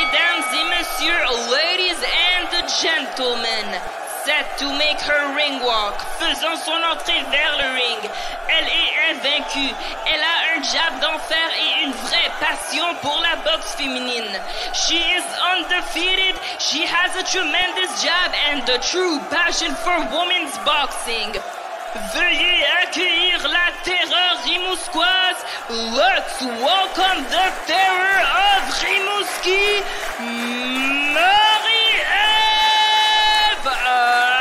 Mesdames et messieurs, ladies and gentlemen, set to make her ring walk, faisant son entrée vers le ring. Elle est invaincue, elle a un jab d'enfer et une vraie passion pour la boxe féminine. She is undefeated, she has a tremendous jab and a true passion for women's boxing. Veuillez accueillir la terreur rimouskoise. Let's welcome the terror of Rimouski, Marie-Ève Albert!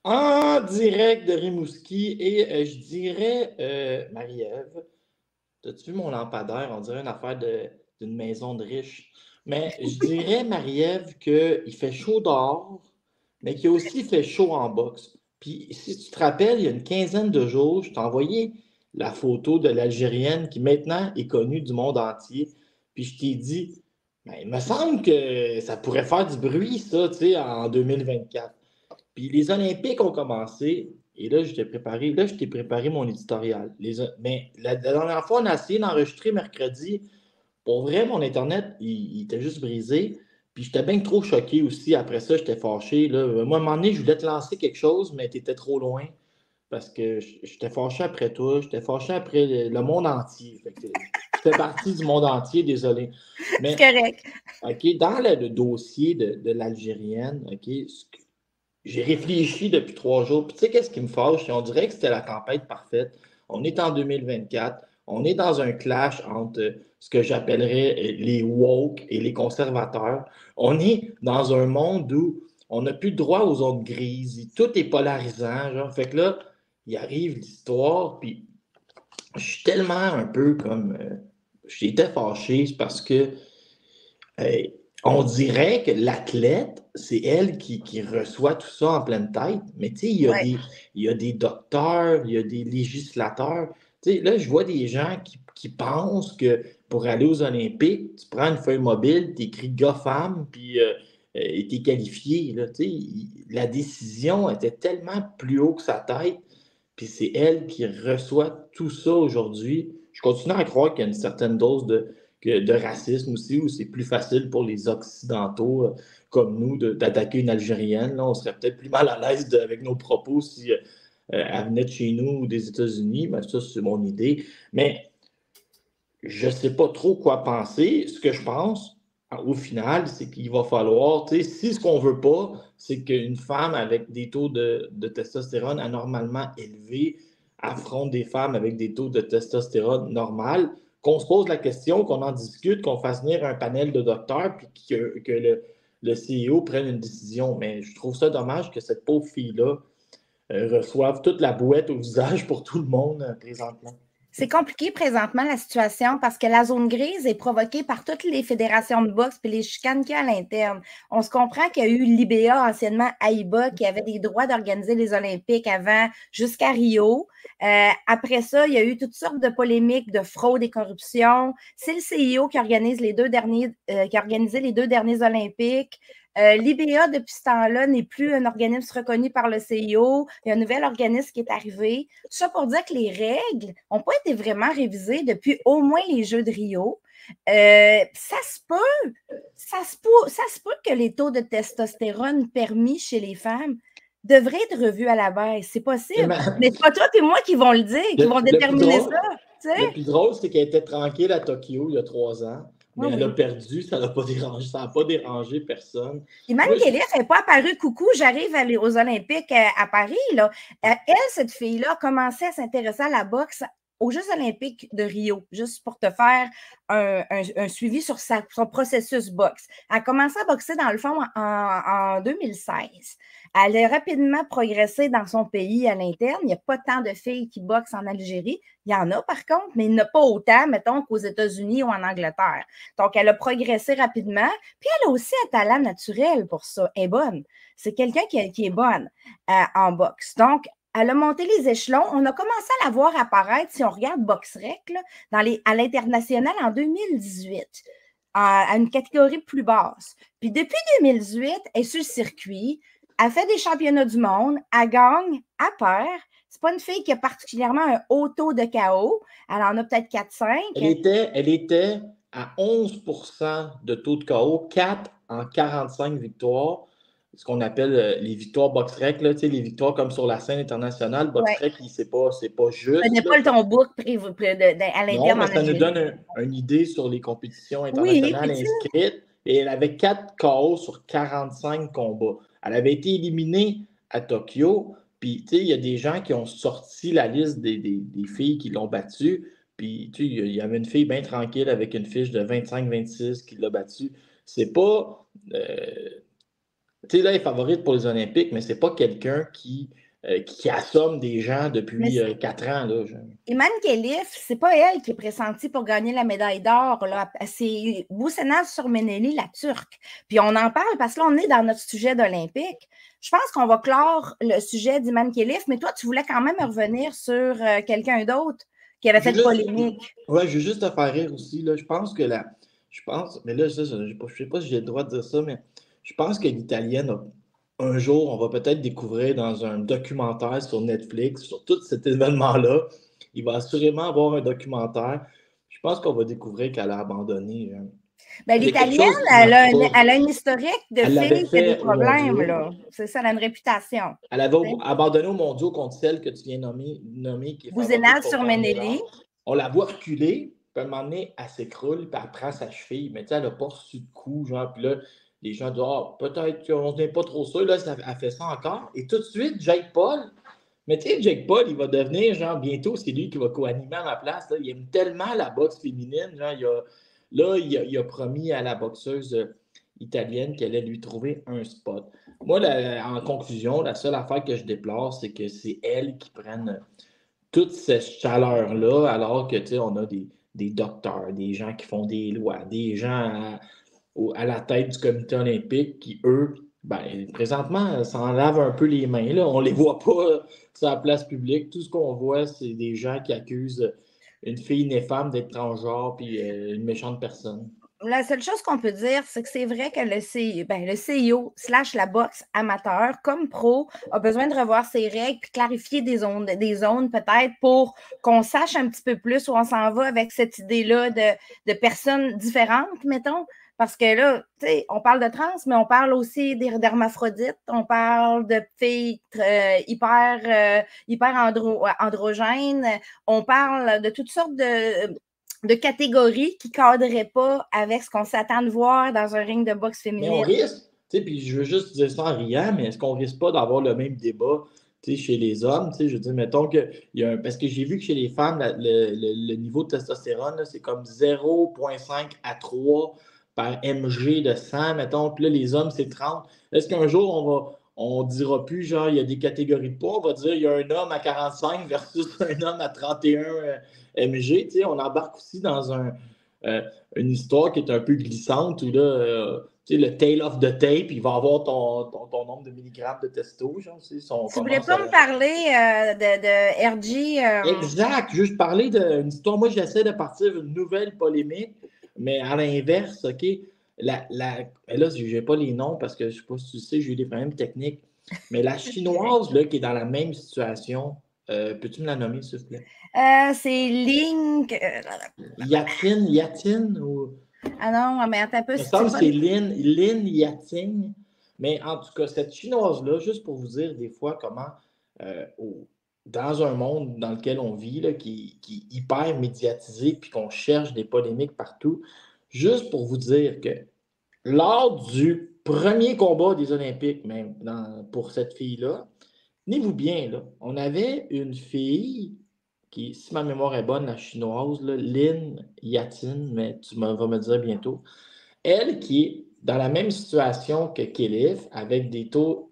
En direct de Rimouski, et je dirais, Marie-Ève, as-tu vu mon lampadaire? On dirait une affaire d'une maison de riches. Mais je dirais, Marie-Ève, qu'il fait chaud dehors, mais qu'il a aussi fait chaud en boxe. Puis, si tu te rappelles, il y a une quinzaine de jours, je t'ai envoyé la photo de l'Algérienne qui maintenant est connue du monde entier. Puis, je t'ai dit, ben, il me semble que ça pourrait faire du bruit, ça, tu sais, en 2024. Puis les Olympiques ont commencé, et là, je t'ai préparé mon éditorial. Mais la dernière fois, on a essayé d'enregistrer mercredi. Pour vrai, mon Internet, il était juste brisé. Puis j'étais bien trop choqué aussi. Après ça, j'étais fâché. Là. Moi, à un moment donné, je voulais te lancer quelque chose, mais tu étais trop loin. Parce que j'étais fâché après toi. J'étais fâché après le monde entier. Fait que je fais partie du monde entier, désolé. Mais, c'est correct. OK, dans le dossier de l'Algérienne, OK, j'ai réfléchi depuis 3 jours. Puis tu sais, qu'est-ce qui me fâche? On dirait que c'était la tempête parfaite. On est en 2024. On est dans un clash entre ce que j'appellerais les woke et les conservateurs. On est dans un monde où on n'a plus de droit aux zones grises. Tout est polarisant. Genre. Fait que là, il arrive l'histoire. Puis je suis tellement un peu comme... j'étais fâché parce que... on dirait que l'athlète, c'est elle qui reçoit tout ça en pleine tête. Mais tu sais, il y a des docteurs, il y a des législateurs. Tu sais, là, je vois des gens qui pensent que pour aller aux Olympiques, tu prends une feuille mobile, tu écris gars-femme, puis tu es qualifié. Là, tu sais, la décision était tellement plus haut que sa tête, puis c'est elle qui reçoit tout ça aujourd'hui. Je continue à croire qu'il y a une certaine dose de racisme aussi, où c'est plus facile pour les Occidentaux comme nous d'attaquer une Algérienne. Là, on serait peut-être plus mal à l'aise avec nos propos si elle venait de chez nous ou des États-Unis. Mais ça, c'est mon idée. Mais je ne sais pas trop quoi penser. Ce que je pense, au final, c'est qu'il va falloir, tu sais, si ce qu'on ne veut pas, c'est qu'une femme avec des taux de testostérone anormalement élevés affronte des femmes avec des taux de testostérone normal, qu'on se pose la question, qu'on en discute, qu'on fasse venir un panel de docteurs, puis que le CEO prenne une décision. Mais je trouve ça dommage que cette pauvre fille-là reçoive toute la bouette au visage pour tout le monde présentement. C'est compliqué présentement la situation parce que la zone grise est provoquée par toutes les fédérations de boxe et les chicanes qu'il y a à l'interne. On se comprend qu'il y a eu l'IBA, anciennement AIBA, qui avait des droits d'organiser les Olympiques avant jusqu'à Rio. Après ça, il y a eu toutes sortes de polémiques de fraude et corruption. C'est le CIO qui organise les 2 derniers, qui a organisé les 2 derniers Olympiques. L'IBA, depuis ce temps-là, n'est plus un organisme reconnu par le CIO. Il y a un nouvel organisme qui est arrivé. Tout ça pour dire que les règles n'ont pas été vraiment révisées depuis au moins les Jeux de Rio. Ça se peut que les taux de testostérone permis chez les femmes devraient être revus à la baisse. C'est possible. Mais c'est pas toi et moi qui vont le dire, qui vont déterminer ça. T'sais? Le plus drôle, c'est qu'elle était tranquille à Tokyo il y a 3 ans. Mais elle a perdu, ça n'a pas dérangé personne. Et même Kelly n'est pas apparue. Coucou, j'arrive aux Olympiques à Paris. Là. Elle, cette fille-là, a commencé à s'intéresser à la boxe aux Jeux olympiques de Rio, juste pour te faire un suivi sur son processus boxe. Elle a commencé à boxer, dans le fond, en 2016. Elle a rapidement progressé dans son pays à l'interne. Il n'y a pas tant de filles qui boxent en Algérie. Il y en a, par contre, mais il n'y en a pas autant, mettons, qu'aux États-Unis ou en Angleterre. Donc, elle a progressé rapidement. Puis, elle a aussi un talent naturel pour ça. Elle est bonne. C'est quelqu'un qui est bonne en boxe. Donc, elle a monté les échelons. On a commencé à la voir apparaître, si on regarde BoxRec, là, à l'international en 2018, à une catégorie plus basse. Puis depuis 2018, elle est sur le circuit, elle fait des championnats du monde, elle gagne, elle perd. C'est pas une fille qui a particulièrement un haut taux de KO. Elle en a peut-être 4-5. Elle était à 11% de taux de KO, 4 en 45 victoires. Ce qu'on appelle les victoires BoxRec, là, les victoires comme sur la scène internationale. BoxRec, c'est pas juste. Ce n'est pas ton book à l'interne. Non, mais ça nous donne une idée sur les compétitions internationales inscrites. Et elle avait 4 KO sur 45 combats. Elle avait été éliminée à Tokyo. Puis, il y a des gens qui ont sorti la liste des filles qui l'ont battue. Puis, il y avait une fille bien tranquille avec une fiche de 25-26 qui l'a battue. C'est pas... là, elle est favorite pour les Olympiques, mais c'est pas quelqu'un qui assomme des gens depuis 4 ans. Là. Iman Khelif, c'est pas elle qui est pressentie pour gagner la médaille d'or. C'est Bousenaz Surmeneli, la Turque. Puis on en parle parce que là, on est dans notre sujet d'Olympique. Je pense qu'on va clore le sujet d'Iman Khelif, mais toi, tu voulais quand même revenir sur quelqu'un d'autre qui avait fait polémique. Oui, je veux juste te faire rire aussi. Là. Je pense, mais là, je sais pas si j'ai le droit de dire ça, mais je pense que l'Italienne, un jour, on va peut-être découvrir dans un documentaire sur Netflix, sur tout cet événement-là. Il va assurément avoir un documentaire. Je pense qu'on va découvrir qu'elle a abandonné. L'Italienne, elle a une historique de filles qui a des problèmes. Là. C'est ça, elle a une réputation. Elle avait abandonné aux mondiaux contre celle que tu viens nommer qui est Bousenaz Surmeneli. On la voit reculer, puis à un moment donné, elle s'écroule, puis elle prend sa cheville. Mais tu sais, elle n'a pas reçu de coup, genre, puis là, les gens disent peut-être qu'on n'est pas trop sûr, là, elle fait ça encore. Et tout de suite, Jake Paul, mais tu sais, Jake Paul, il va devenir, genre, bientôt, c'est lui qui va co-animer à ma place. Là. Il aime tellement la boxe féminine, genre, il a promis à la boxeuse italienne qu'elle allait lui trouver un spot. Moi, en conclusion, la seule affaire que je déplore, c'est que c'est elle qui prenne toute cette chaleur-là, alors que, tu sais, on a des docteurs, des gens qui font des lois, des gens à la tête du comité olympique qui, eux, présentement, s'en lavent un peu les mains. Là. On ne les voit pas sur la place publique. Tout ce qu'on voit, c'est des gens qui accusent une fille née femme d'être transgenre puis une méchante personne. La seule chose qu'on peut dire, c'est que c'est vrai que le CIO / la boxe amateur, comme pro, a besoin de revoir ses règles puis clarifier des zones peut-être pour qu'on sache un petit peu plus où on s'en va avec cette idée-là de personnes différentes, mettons. Parce que là, tu sais, on parle de trans, mais on parle aussi d'hermaphrodites, on parle de filles hyper androgènes, on parle de toutes sortes de catégories qui ne cadraient pas avec ce qu'on s'attend de voir dans un ring de boxe féminine. Mais on risque, tu sais, puis je veux juste dire ça en riant, mais est-ce qu'on risque pas d'avoir le même débat chez les hommes? Je veux dire, mettons parce que j'ai vu que chez les femmes, le niveau de testostérone, c'est comme 0,5 à 3 par mg de sang, mettons, puis là, les hommes, c'est 30. Est-ce qu'un jour, on dira plus, genre, il y a des catégories de poids, on va dire, il y a un homme à 45 versus un homme à 31 mg, tu sais, on embarque aussi dans une histoire qui est un peu glissante, où là, tu sais, le tail of the tape, il va avoir ton nombre de milligrammes de testo, genre, tu sais, tu voulais pas me parler de RG? Exact, juste parler d'une histoire. Moi, j'essaie de partir une nouvelle polémique, mais à l'inverse, OK, là, je n'ai pas les noms parce que je ne sais pas si tu sais, j'ai eu des problèmes techniques, mais la chinoise, là, qui est dans la même situation, peux-tu me la nommer, s'il te plaît? C'est Link. Yatin ou... Ah non, mais attends un peu. Je pense que c'est Lin Yatin. Mais en tout cas, cette chinoise-là, juste pour vous dire des fois comment, dans un monde dans lequel on vit, là, qui est hyper médiatisé, puis qu'on cherche des polémiques partout, juste pour vous dire que lors du premier combat des Olympiques, même pour cette fille-là, tenez-vous bien, là, on avait une fille qui, si ma mémoire est bonne, la chinoise, là, Lin Yachtin, mais tu vas me dire bientôt. Elle qui est dans la même situation que Khelif, avec des taux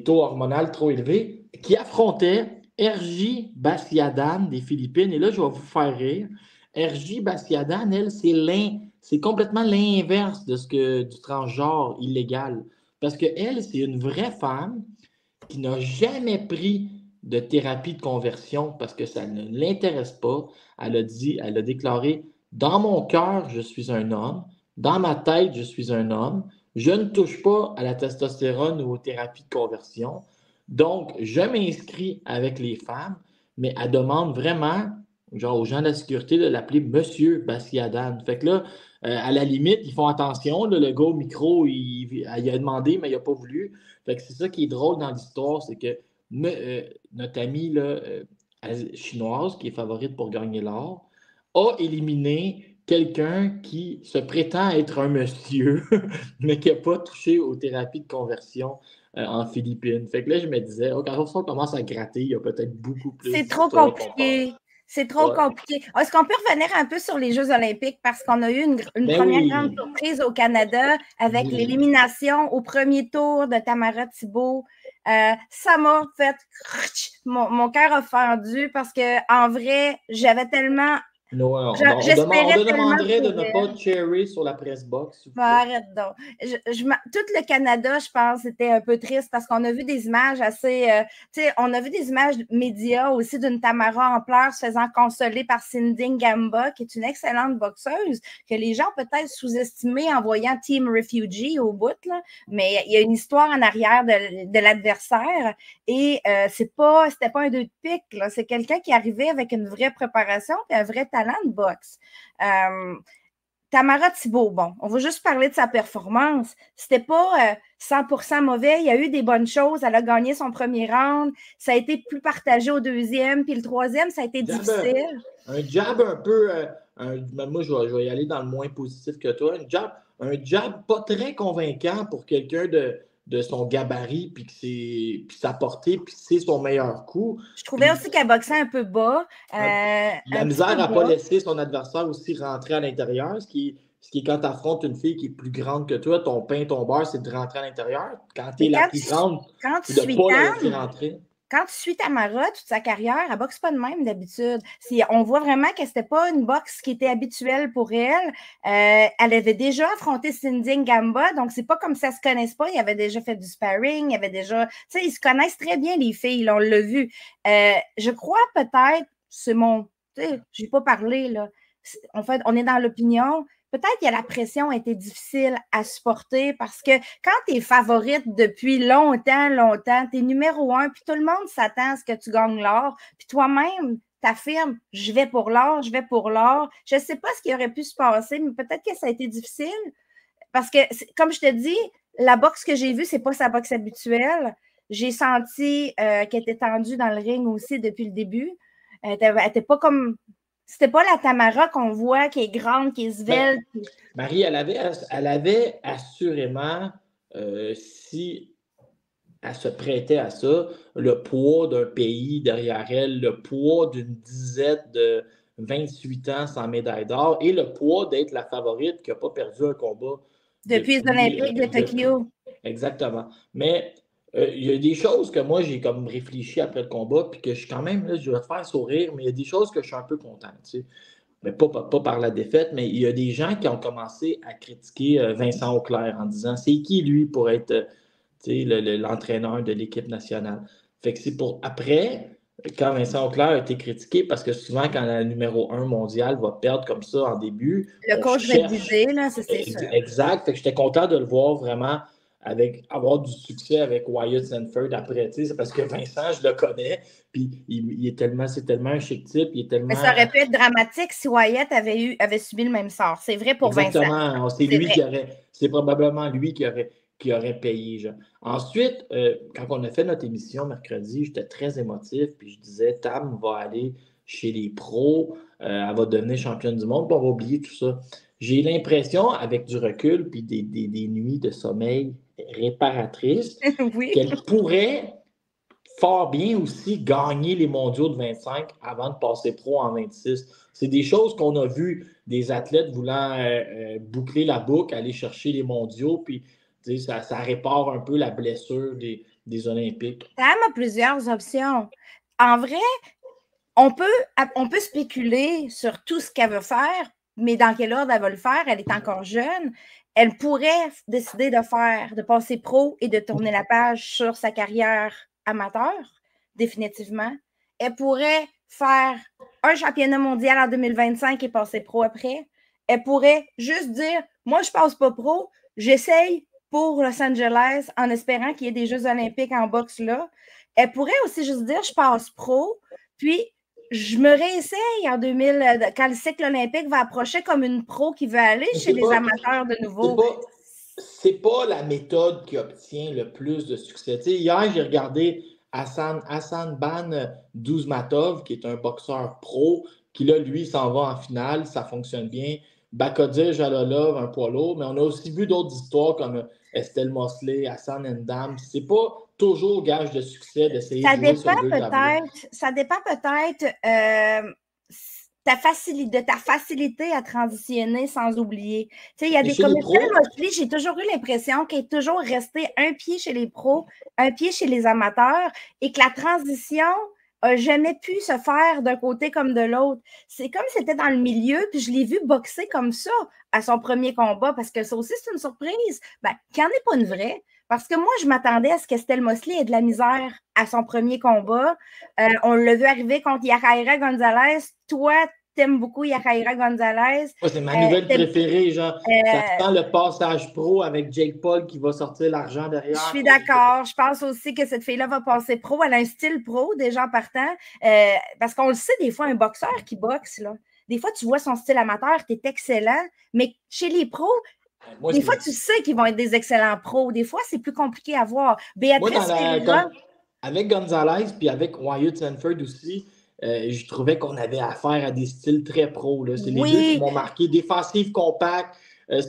hormonaux trop élevés, qui affrontait Erji Basiadan des Philippines. Et là, je vais vous faire rire. Erji Basiadan, elle, c'est complètement l'inverse du transgenre illégal. Parce qu'elle, c'est une vraie femme qui n'a jamais pris de thérapie de conversion parce que ça ne l'intéresse pas. Elle a déclaré, dans mon cœur, je suis un homme. Dans ma tête, je suis un homme. Je ne touche pas à la testostérone ou aux thérapies de conversion. Donc, je m'inscris avec les femmes, mais elle demande vraiment, genre, aux gens de la sécurité de l'appeler Monsieur Basiadan. Fait que là, à la limite, ils font attention. Là, le gars au micro, il a demandé, mais il n'a pas voulu. Fait que c'est ça qui est drôle dans l'histoire, c'est que notre amie là, chinoise, qui est favorite pour gagner l'or, a éliminé quelqu'un qui se prétend être un monsieur, mais qui n'a pas touché aux thérapies de conversion en Philippines. Fait que là, je me disais, quand on commence à gratter, il y a peut-être beaucoup plus. C'est trop compliqué. C'est trop compliqué. Est-ce qu'on peut revenir un peu sur les Jeux olympiques parce qu'on a eu une première grande surprise au Canada avec l'élimination au premier tour de Tamara Thibault. Ça m'a fait... Mon cœur a fendu parce qu'en vrai, j'avais tellement... Non, on demanderait de ne pas cheerer sur la presse box. Arrête donc. Tout le Canada, je pense, était un peu triste parce qu'on a vu des images assez... on a vu des images médias aussi d'une Tamara en pleurs se faisant consoler par Cindy Ngamba, qui est une excellente boxeuse, que les gens peut-être sous-estimé en voyant Team Refugee au bout, là, mais il y a une histoire en arrière de l'adversaire et c'était pas un 2 de pique, là, c'est quelqu'un qui arrivait avec une vraie préparation et un vrai talent de boxe. Tamara Thibault, bon, on va juste parler de sa performance. C'était pas 100% mauvais. Il y a eu des bonnes choses. Elle a gagné son premier round. Ça a été plus partagé au deuxième. Puis le troisième, ça a été difficile. Un jab un peu... moi, je vais y aller dans le moins positif que toi. Un jab pas très convaincant pour quelqu'un de son gabarit, puis sa portée, puis c'est son meilleur coup. Je trouvais aussi qu'elle boxait un peu bas. La misère n'a pas laissé son adversaire aussi rentrer à l'intérieur, ce qui est quand tu affrontes une fille qui est plus grande que toi, ton pain, ton beurre, c'est de rentrer à l'intérieur. Quand tu es la plus grande, tu ne dois pas la laisser rentrer. Quand tu suis Tamara, toute sa carrière, elle ne boxe pas de même d'habitude. On voit vraiment que ce n'était pas une boxe qui était habituelle pour elle. Elle avait déjà affronté Cindy Ngamba, donc c'est pas comme ça ne se connaissent pas. Ils avaient déjà fait du sparring, ils se connaissent très bien, les filles, là, on l'a vu. Je crois peut-être, je n'ai pas parlé, là. En fait, on est dans l'opinion. Peut-être que la pression a été difficile à supporter parce que quand tu es favorite depuis longtemps, tu es numéro 1, puis tout le monde s'attend à ce que tu gagnes l'or, puis toi-même, tu affirmes « je vais pour l'or, je vais pour l'or ». Je ne sais pas ce qui aurait pu se passer, mais peut-être que ça a été difficile parce que, comme je te dis, la boxe que j'ai vue, ce n'est pas sa boxe habituelle. J'ai senti qu'elle était tendue dans le ring aussi depuis le début. Elle n'était pas comme... C'était pas la Tamara qu'on voit, qui est grande, qui est svelte. Marie, elle avait assurément, si elle se prêtait à ça, le poids d'un pays derrière elle, le poids d'une dizaine de 28 ans sans médaille d'or et le poids d'être la favorite qui n'a pas perdu un combat. Depuis les Olympiques de Tokyo. Exactement. Mais il y a des choses que moi, j'ai comme réfléchi après le combat, puis que je suis quand même, là, je vais te faire sourire, mais il y a des choses que je suis un peu content, tu sais. Mais pas par la défaite, mais il y a des gens qui ont commencé à critiquer Vincent Auclair en disant c'est qui lui pour être l'entraîneur de l'équipe nationale. Fait que c'est pour après, quand Vincent Auclair a été critiqué, parce que souvent, quand la numéro 1 mondiale va perdre comme ça en début. Le coach va diviser, là, c'est sûr. Exact. Fait que j'étais content de le voir vraiment avoir du succès avec Wyatt Sanford après, c'est parce que Vincent, je le connais, puis c'est tellement un chic type, il est tellement... Mais ça aurait pu être dramatique si Wyatt avait subi le même sort. C'est vrai pour Exactement. Vincent. C'est probablement lui qui aurait payé. Genre. Ensuite, quand on a fait notre émission mercredi, j'étais très émotif, puis je disais, Tam va aller chez les pros, elle va devenir championne du monde, puis on va oublier tout ça. J'ai l'impression, avec du recul, puis des nuits de sommeil réparatrices, oui. qu'elle pourrait fort bien aussi gagner les mondiaux de 25 avant de passer pro en 26. C'est des choses qu'on a vues des athlètes voulant boucler la boucle, aller chercher les mondiaux, puis ça répare un peu la blessure des Olympiques. Tam a plusieurs options. En vrai, on peut spéculer sur tout ce qu'elle veut faire, mais dans quel ordre elle va le faire? Elle est encore jeune. Elle pourrait décider de passer pro et de tourner la page sur sa carrière amateur, définitivement. Elle pourrait faire un championnat mondial en 2025 et passer pro après. Elle pourrait juste dire, moi, je passe pas pro, j'essaye pour Los Angeles en espérant qu'il y ait des Jeux olympiques en boxe là. Elle pourrait aussi juste dire, je passe pro, puis je me réessaye en 2000, quand le cycle olympique va approcher comme une pro qui veut aller chez les amateurs de nouveau. C'est pas la méthode qui obtient le plus de succès. Tu sais, hier, j'ai regardé Hassanban Douzmatov, qui est un boxeur pro, qui là, lui, s'en va en finale, ça fonctionne bien. Bakodir Jalolov, un poids lourd, mais on a aussi vu d'autres histoires comme Estelle Mosley, Hassan Ndam. C'est pas toujours gage de succès d'essayer de jouer sur deux tableaux. Ça dépend peut-être de ta facilité à transitionner sans oublier. Tu sais, il y a des comme Estelle Mosley, j'ai toujours eu l'impression qu'elle est toujours restée un pied chez les pros, un pied chez les amateurs et que la transition n'a jamais pu se faire d'un côté comme de l'autre. C'est comme si c'était dans le milieu, puis je l'ai vu boxer comme ça à son premier combat, parce que ça aussi, c'est une surprise. Ben, qu'il n'y en ait pas une vraie. Parce que moi, je m'attendais à ce qu'Estelle Mosley ait de la misère à son premier combat. On l'a vu arriver contre Yajaira Gonzalez. Toi, t'aimes beaucoup Yajaira Gonzalez. C'est ma nouvelle préférée, genre. Ça sent le passage pro avec Jake Paul qui va sortir l'argent derrière. Je suis d'accord. Je pense aussi que cette fille-là va passer pro. Elle a un style pro, déjà en partant. Parce qu'on le sait, des fois, un boxeur qui boxe, là. Des fois, tu vois son style amateur, tu es excellent. Mais chez les pros, des fois, tu sais qu'ils vont être des excellents pros. Des fois, c'est plus compliqué à voir. Béatrice Ferreira... Avec Gonzalez puis avec Wyatt Sanford aussi, je trouvais qu'on avait affaire à des styles très pros. C'est les deux qui m'ont marqué. Défensif compact.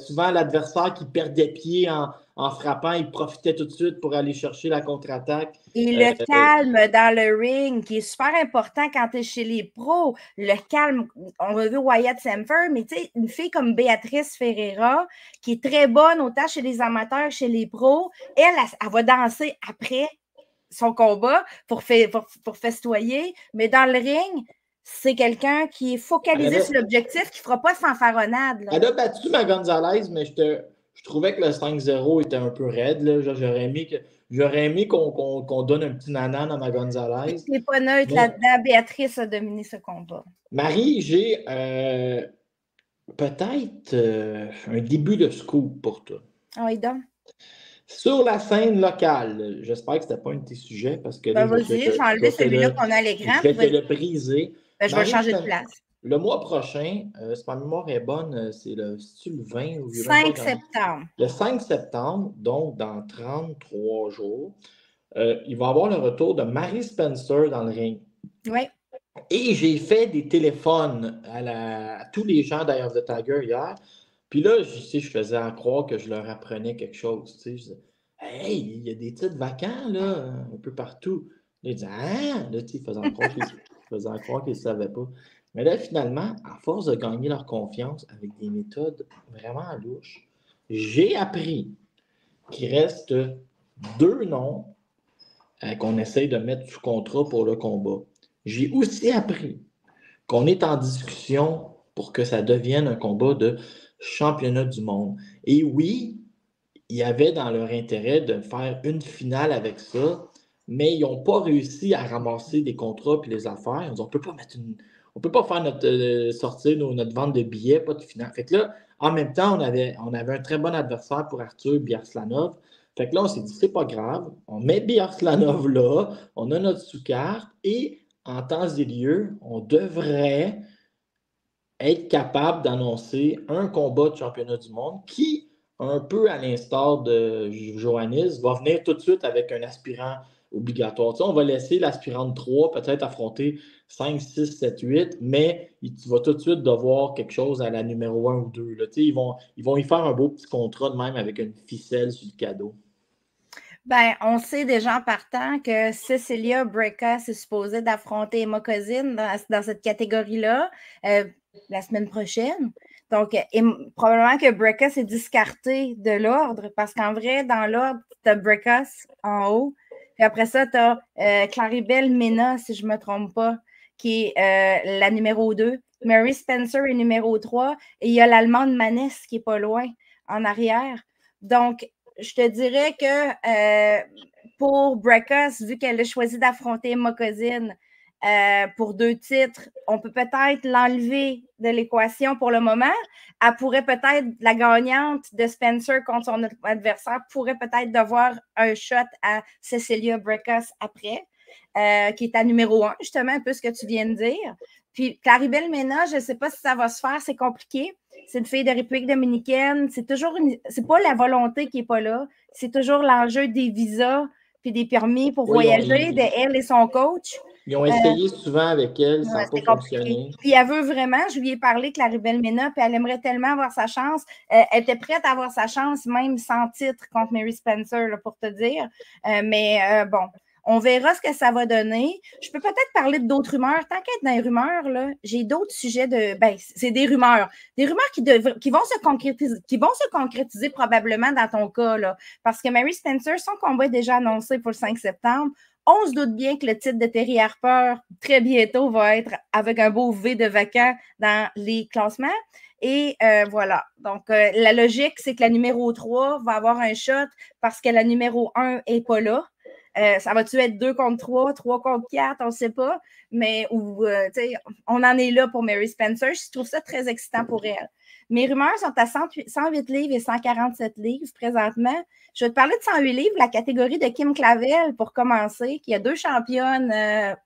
Souvent, l'adversaire qui perdait pied en frappant, il profitait tout de suite pour aller chercher la contre-attaque. Et le calme dans le ring, qui est super important quand tu es chez les pros. Le calme, on a vu Wyatt Sanford, mais tu sais, une fille comme Béatrice Ferreira, qui est très bonne autant chez les amateurs que chez les pros, elle va danser après son combat pour festoyer, mais dans le ring, c'est quelqu'un qui est focalisé sur l'objectif, qui ne fera pas de fanfaronnade. Elle a battu ma Gonzalez, mais je trouvais que le 5-0 était un peu raide. Là. J'aurais aimé qu'on donne un petit nanan à ma Gonzalez. Tu n'es pas neutre là-dedans. Béatrice a dominé ce combat. Marie, j'ai peut-être un début de scoop pour toi. Oui, donc. Sur la scène locale, j'espère que ce n'était pas un de tes sujets parce que là, vas-y, j'ai enlevé celui-là qu'on a à l'écran. Je vais te le briser. Je vais changer de place. Le mois prochain, si ma mémoire est bonne, c'est le 20 ou 5 septembre. Le 5 septembre, donc dans 33 jours, il va y avoir le retour de Marie Spencer dans le ring. Oui. Et j'ai fait des téléphones à tous les gens d'Eye of the Tiger hier. Puis là, je faisais à croire que je leur apprenais quelque chose. Je disais, hey, il y a des titres vacants, là, un peu partout. Là, ils disaient, ah! Là, ils faisaient croire qu'ils ne savaient pas. Mais là, finalement, à force de gagner leur confiance avec des méthodes vraiment louches, j'ai appris qu'il reste 2 noms qu'on essaye de mettre sous contrat pour le combat. J'ai aussi appris qu'on est en discussion pour que ça devienne un combat de championnat du monde. Et oui, il y avait dans leur intérêt de faire une finale avec ça, mais ils n'ont pas réussi à ramasser des contrats et les affaires. Ils ont dit, on peut pas faire sortir notre vente de billets, pas de finale. Fait que là, en même temps, on avait un très bon adversaire pour Arthur Biarslanov. Fait que là, on s'est dit, c'est pas grave, on met Biarslanov là, on a notre sous-carte et en temps et lieu, on devrait être capable d'annoncer un combat de championnat du monde qui, un peu à l'instar de Johannes, va venir tout de suite avec un aspirant obligatoire. Tu sais, on va laisser l'aspirant de 3 peut-être affronter 5, 6, 7, 8, mais tu vas tout de suite devoir quelque chose à la numéro 1 ou 2. Là. Tu sais, ils vont y faire un beau petit contrat de même avec une ficelle sur le cadeau. Ben, on sait déjà en partant que Cecilia Brækhus est supposée d'affronter Emma Kozin dans cette catégorie-là la semaine prochaine. Donc, probablement que Brækhus est discartée de l'ordre parce qu'en vrai, dans l'ordre, tu as Brækhus en haut. Puis après ça, tu as Claribel Mena, si je ne me trompe pas, qui est la numéro 2. Mary Spencer est numéro 3. Et il y a l'Allemande Maness qui n'est pas loin en arrière. Donc, je te dirais que pour Brækhus, vu qu'elle a choisi d'affronter Emma Kozin pour 2 titres, on peut peut-être l'enlever de l'équation pour le moment. Elle pourrait peut-être, la gagnante de Spencer contre son adversaire, pourrait peut-être devoir un shot à Cecilia Brækhus après, qui est à numéro 1, justement, un peu ce que tu viens de dire. Puis Claribel Mena, je ne sais pas si ça va se faire, c'est compliqué. C'est une fille de République dominicaine. C'est pas la volonté qui n'est pas là. C'est toujours l'enjeu des visas puis des permis pour voyager de elle et son coach. Ils ont essayé souvent avec elle, ça n'a pas fonctionné. Puis elle veut vraiment, je lui ai parlé, Claribel Mena, puis elle aimerait tellement avoir sa chance. Elle était prête à avoir sa chance, même sans titre, contre Mary Spencer, là, pour te dire. Mais bon, on verra ce que ça va donner. Je peux peut-être parler d'autres rumeurs. Tant qu'être dans les rumeurs, là, j'ai d'autres sujets de. Ben, c'est des rumeurs. Des rumeurs qui vont se concrétiser probablement dans ton cas, là. Parce que Mary Spencer, son combat est déjà annoncé pour le 5 septembre. On se doute bien que le titre de Terry Harper, très bientôt, va être avec un beau V de vacant dans les classements. Et voilà. Donc, la logique, c'est que la numéro 3 va avoir un shot parce que la numéro 1 n'est pas là. Ça va-tu être 2 contre 3, 3 contre 4, on ne sait pas. Mais on en est là pour Mary Spencer. Je trouve ça très excitant pour elle. Mes rumeurs sont à 108 livres et 147 livres présentement. Je vais te parler de 108 livres, la catégorie de Kim Clavel pour commencer, qui a 2 championnes,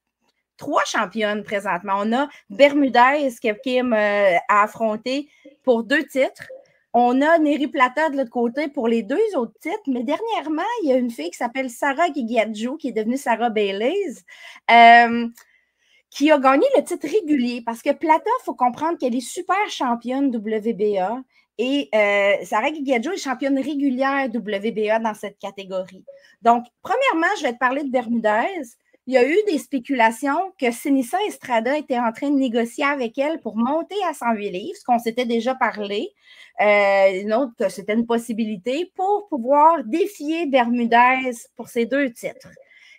3 championnes présentement. On a Bermudez que Kim a affronté pour 2 titres. On a Neri Plata de l'autre côté pour les 2 autres titres, mais dernièrement, il y a une fille qui s'appelle Sarah Gigadjou, qui est devenue Sarah Bayleys, qui a gagné le titre régulier parce que Plata, il faut comprendre qu'elle est super championne WBA et Sarah Gigadjou est championne régulière WBA dans cette catégorie. Donc, premièrement, je vais te parler de Bermudez. Il y a eu des spéculations que Seniesa Estrada était en train de négocier avec elle pour monter à 108 livres, ce qu'on s'était déjà parlé. Que c'était une possibilité pour pouvoir défier Bermudez pour ces 2 titres.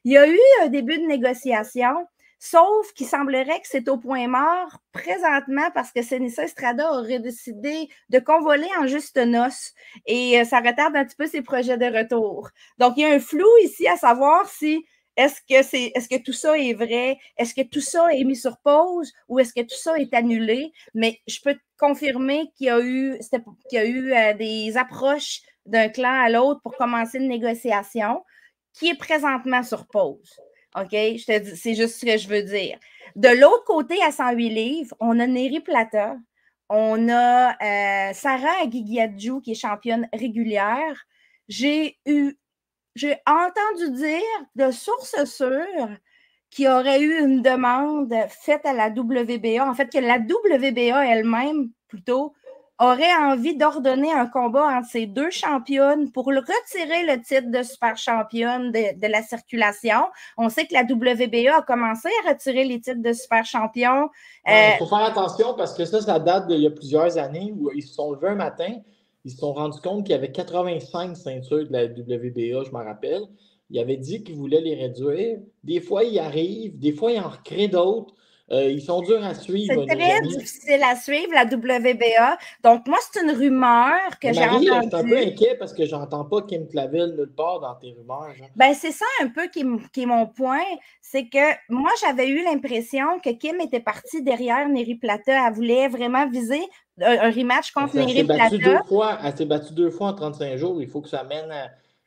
Il y a eu un début de négociation, sauf qu'il semblerait que c'est au point mort présentement parce que Seniesa Estrada aurait décidé de convoler en juste noces et ça retarde un petit peu ses projets de retour. Donc, il y a un flou ici à savoir si est-ce que tout ça est vrai? Est-ce que tout ça est mis sur pause ou est-ce que tout ça est annulé? Mais je peux te confirmer qu'il y a eu des approches d'un clan à l'autre pour commencer une négociation qui est présentement sur pause. OK? Je te dis, c'est juste ce que je veux dire. De l'autre côté, à 108 livres, on a Neri Plata, on a Sarah Gigadjou qui est championne régulière. J'ai entendu dire de sources sûres qu'il y aurait eu une demande faite à la WBA, en fait que la WBA elle-même, plutôt, aurait envie d'ordonner un combat entre ces 2 championnes pour retirer le titre de super championne de la circulation. On sait que la WBA a commencé à retirer les titres de super champion. Il faut faire attention parce que ça date d'il y a plusieurs années où ils se sont levés un matin. Ils se sont rendus compte qu'il y avait 85 ceintures de la WBA, je m'en rappelle. Ils avaient dit qu'ils voulaient les réduire. Des fois, ils arrivent. Des fois, ils en recréent d'autres. Ils sont durs à suivre. C'est très difficile à suivre, la WBA. Donc, moi, c'est une rumeur que j'ai entendue. Je suis un peu inquiet parce que je n'entends pas Kim Clavel nulle part dans tes rumeurs. Ben, c'est ça un peu qui est mon point. C'est que moi, j'avais eu l'impression que Kim était partie derrière Neri Plata. Elle voulait vraiment viser un rematch contre Neri Plata. Elle s'est battue 2 fois en 35 jours. Il faut que ça mène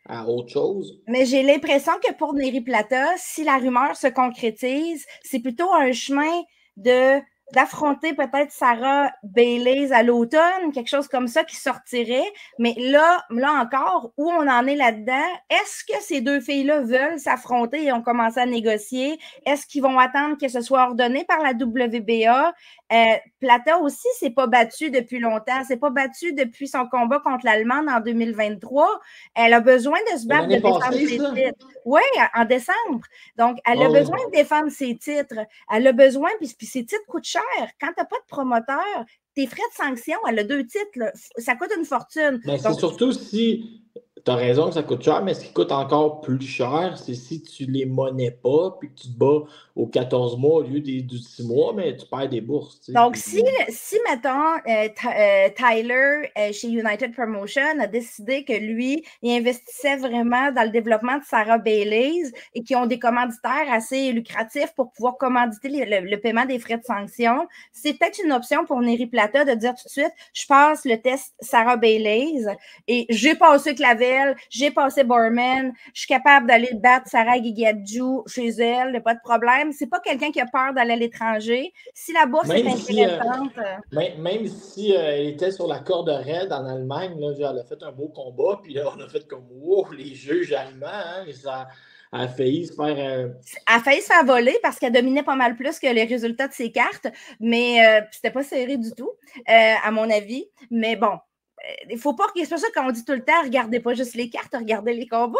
à autre chose. Mais j'ai l'impression que pour Neri Plata, si la rumeur se concrétise, c'est plutôt un chemin de d'affronter peut-être Sarah Bailey à l'automne, quelque chose comme ça qui sortirait. Mais là encore, où on en est là-dedans? Est-ce que ces deux filles-là veulent s'affronter et ont commencé à négocier? Est-ce qu'ils vont attendre que ce soit ordonné par la WBA? Plata aussi s'est pas battue depuis longtemps. S'est pas battue depuis son combat contre l'Allemande en 2023. Elle a besoin de se battre, de défendre ses titres. Oui, en décembre. Donc, elle a besoin de défendre ses titres. Elle a besoin, puis ses titres coûtent cher. Quand tu n'as pas de promoteur, tes frais de sanction, elle a 2 titres, là, ça coûte une fortune. Mais c'est surtout si, tu as raison que ça coûte cher, mais ce qui coûte encore plus cher, c'est si tu les monnaies pas, puis que tu te bats aux 14 mois au lieu du 6 mois, mais tu perds des bourses. Tu sais. Donc, si mettons, Tyler, chez United Promotion, a décidé que lui, il investissait vraiment dans le développement de Sarah Bailey et qui ont des commanditaires assez lucratifs pour pouvoir commanditer le paiement des frais de sanction, c'est peut-être une option pour Neri Plata de dire tout de suite, je passe le test Sarah Bailey et j'ai passé Clavel, j'ai passé Borman, je suis capable d'aller battre Sarah Gigadjou chez elle, il n'y a pas de problème. C'est pas quelqu'un qui a peur d'aller à l'étranger. Si la bourse est intéressante. Même si elle était sur la corde raide en Allemagne, là, elle a fait un beau combat, puis là, on a fait comme wow, les juges allemands, hein, ça a failli se faire. Elle a failli se faire voler parce qu'elle dominait pas mal plus que les résultats de ses cartes, mais c'était pas serré du tout, à mon avis. Mais bon. Il faut pas que c'est pour ça qu'on dit tout le temps, regardez pas juste les cartes, regardez les combats.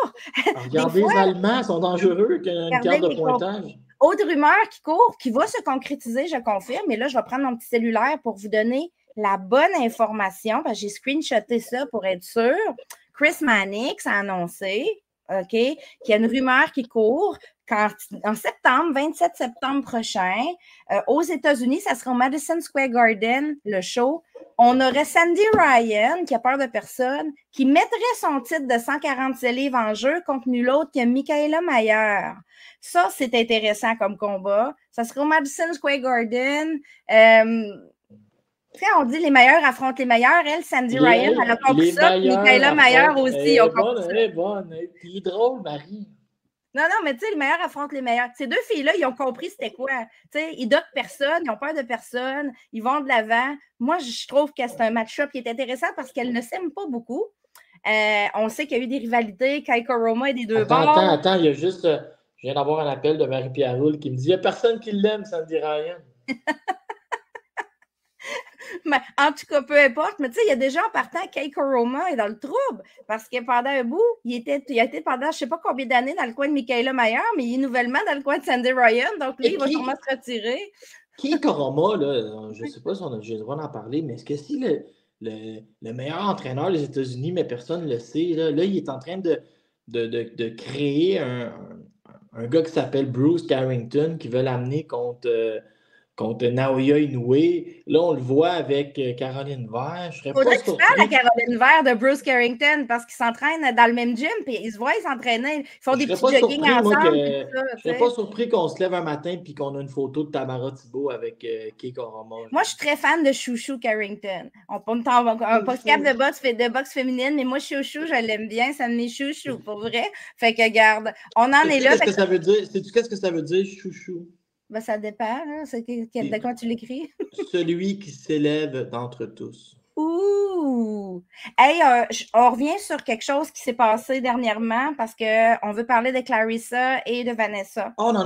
Regardez les Allemands, sont dangereux qu'une carte de pointage. Autre rumeur qui court, qui va se concrétiser, je confirme, et là, je vais prendre mon petit cellulaire pour vous donner la bonne information, parce que j'ai screenshoté ça pour être sûr. Chris Mannix a annoncé, OK, qu'il y a une rumeur qui court en septembre, 27 septembre prochain, aux États-Unis, ça sera au Madison Square Garden, le show. On aurait Sandy Ryan, qui a peur de personne, qui mettrait son titre de 147 livres en jeu contre nul autre que Michaela Mayer. Ça, c'est intéressant comme combat. Ça sera au Madison Square Garden. On dit les meilleurs affrontent les meilleurs. Elle, Sandy Ryan, elle a compris ça. Michaela Mayer aussi. Elle est bonne. Elle est drôle, Marie. Non, mais tu sais, les meilleurs affrontent les meilleurs. Ces deux filles-là, ils ont compris c'était quoi. Tu sais, ils dotent personne, ils ont peur de personne, ils vont de l'avant. Moi, je trouve que c'est un match-up qui est intéressant parce qu'elles ne s'aiment pas beaucoup. On sait qu'il y a eu des rivalités, Kaiko Roma et des deux bords. Attends, il y a juste... je viens d'avoir un appel de Marie-Pierre Roule qui me dit « Il n'y a personne qui l'aime, Sandy Ryan. » Mais, en tout cas, peu importe, mais tu sais, il y a des gens en partant, Keiko Roma est dans le trouble parce que pendant un bout, il a été pendant je ne sais pas combien d'années dans le coin de Michaela Mayer, mais il est nouvellement dans le coin de Sandy Ryan, donc lui, il va sûrement se retirer. Keiko Roma, là, je ne sais pas si on a le droit d'en parler, mais est-ce que c'est le meilleur entraîneur des États-Unis, mais personne ne le sait, là, il est en train de créer un gars qui s'appelle Bruce Carrington qui veut l'amener contre Naoya Inoue. Là, on le voit avec Caroline Vert. Faudrait que tu parles à Caroline Vert de Bruce Carrington parce qu'ils s'entraînent dans le même gym puis ils se voient s'entraîner. Ils font des petits jogging ensemble. Je ne serais pas surpris qu'on se lève un matin et qu'on a une photo de Tamara Thibault avec Keiko Roma. Moi, je suis très fan de Chouchou Carrington. On un podcast de boxe féminine, mais moi, Chouchou, je l'aime bien. Ça me met chouchou, pour vrai. Fait que, garde, on en est là. Qu'est-ce que ça veut dire? Sais-tu qu'est-ce que ça veut dire, chouchou? Ben, ça dépend. Hein? De quoi tu l'écris? Celui qui s'élève d'entre tous. Ouh! Hey, on revient sur quelque chose qui s'est passé dernièrement parce qu'on veut parler de Clarissa et de Vanessa. Oh, on n'en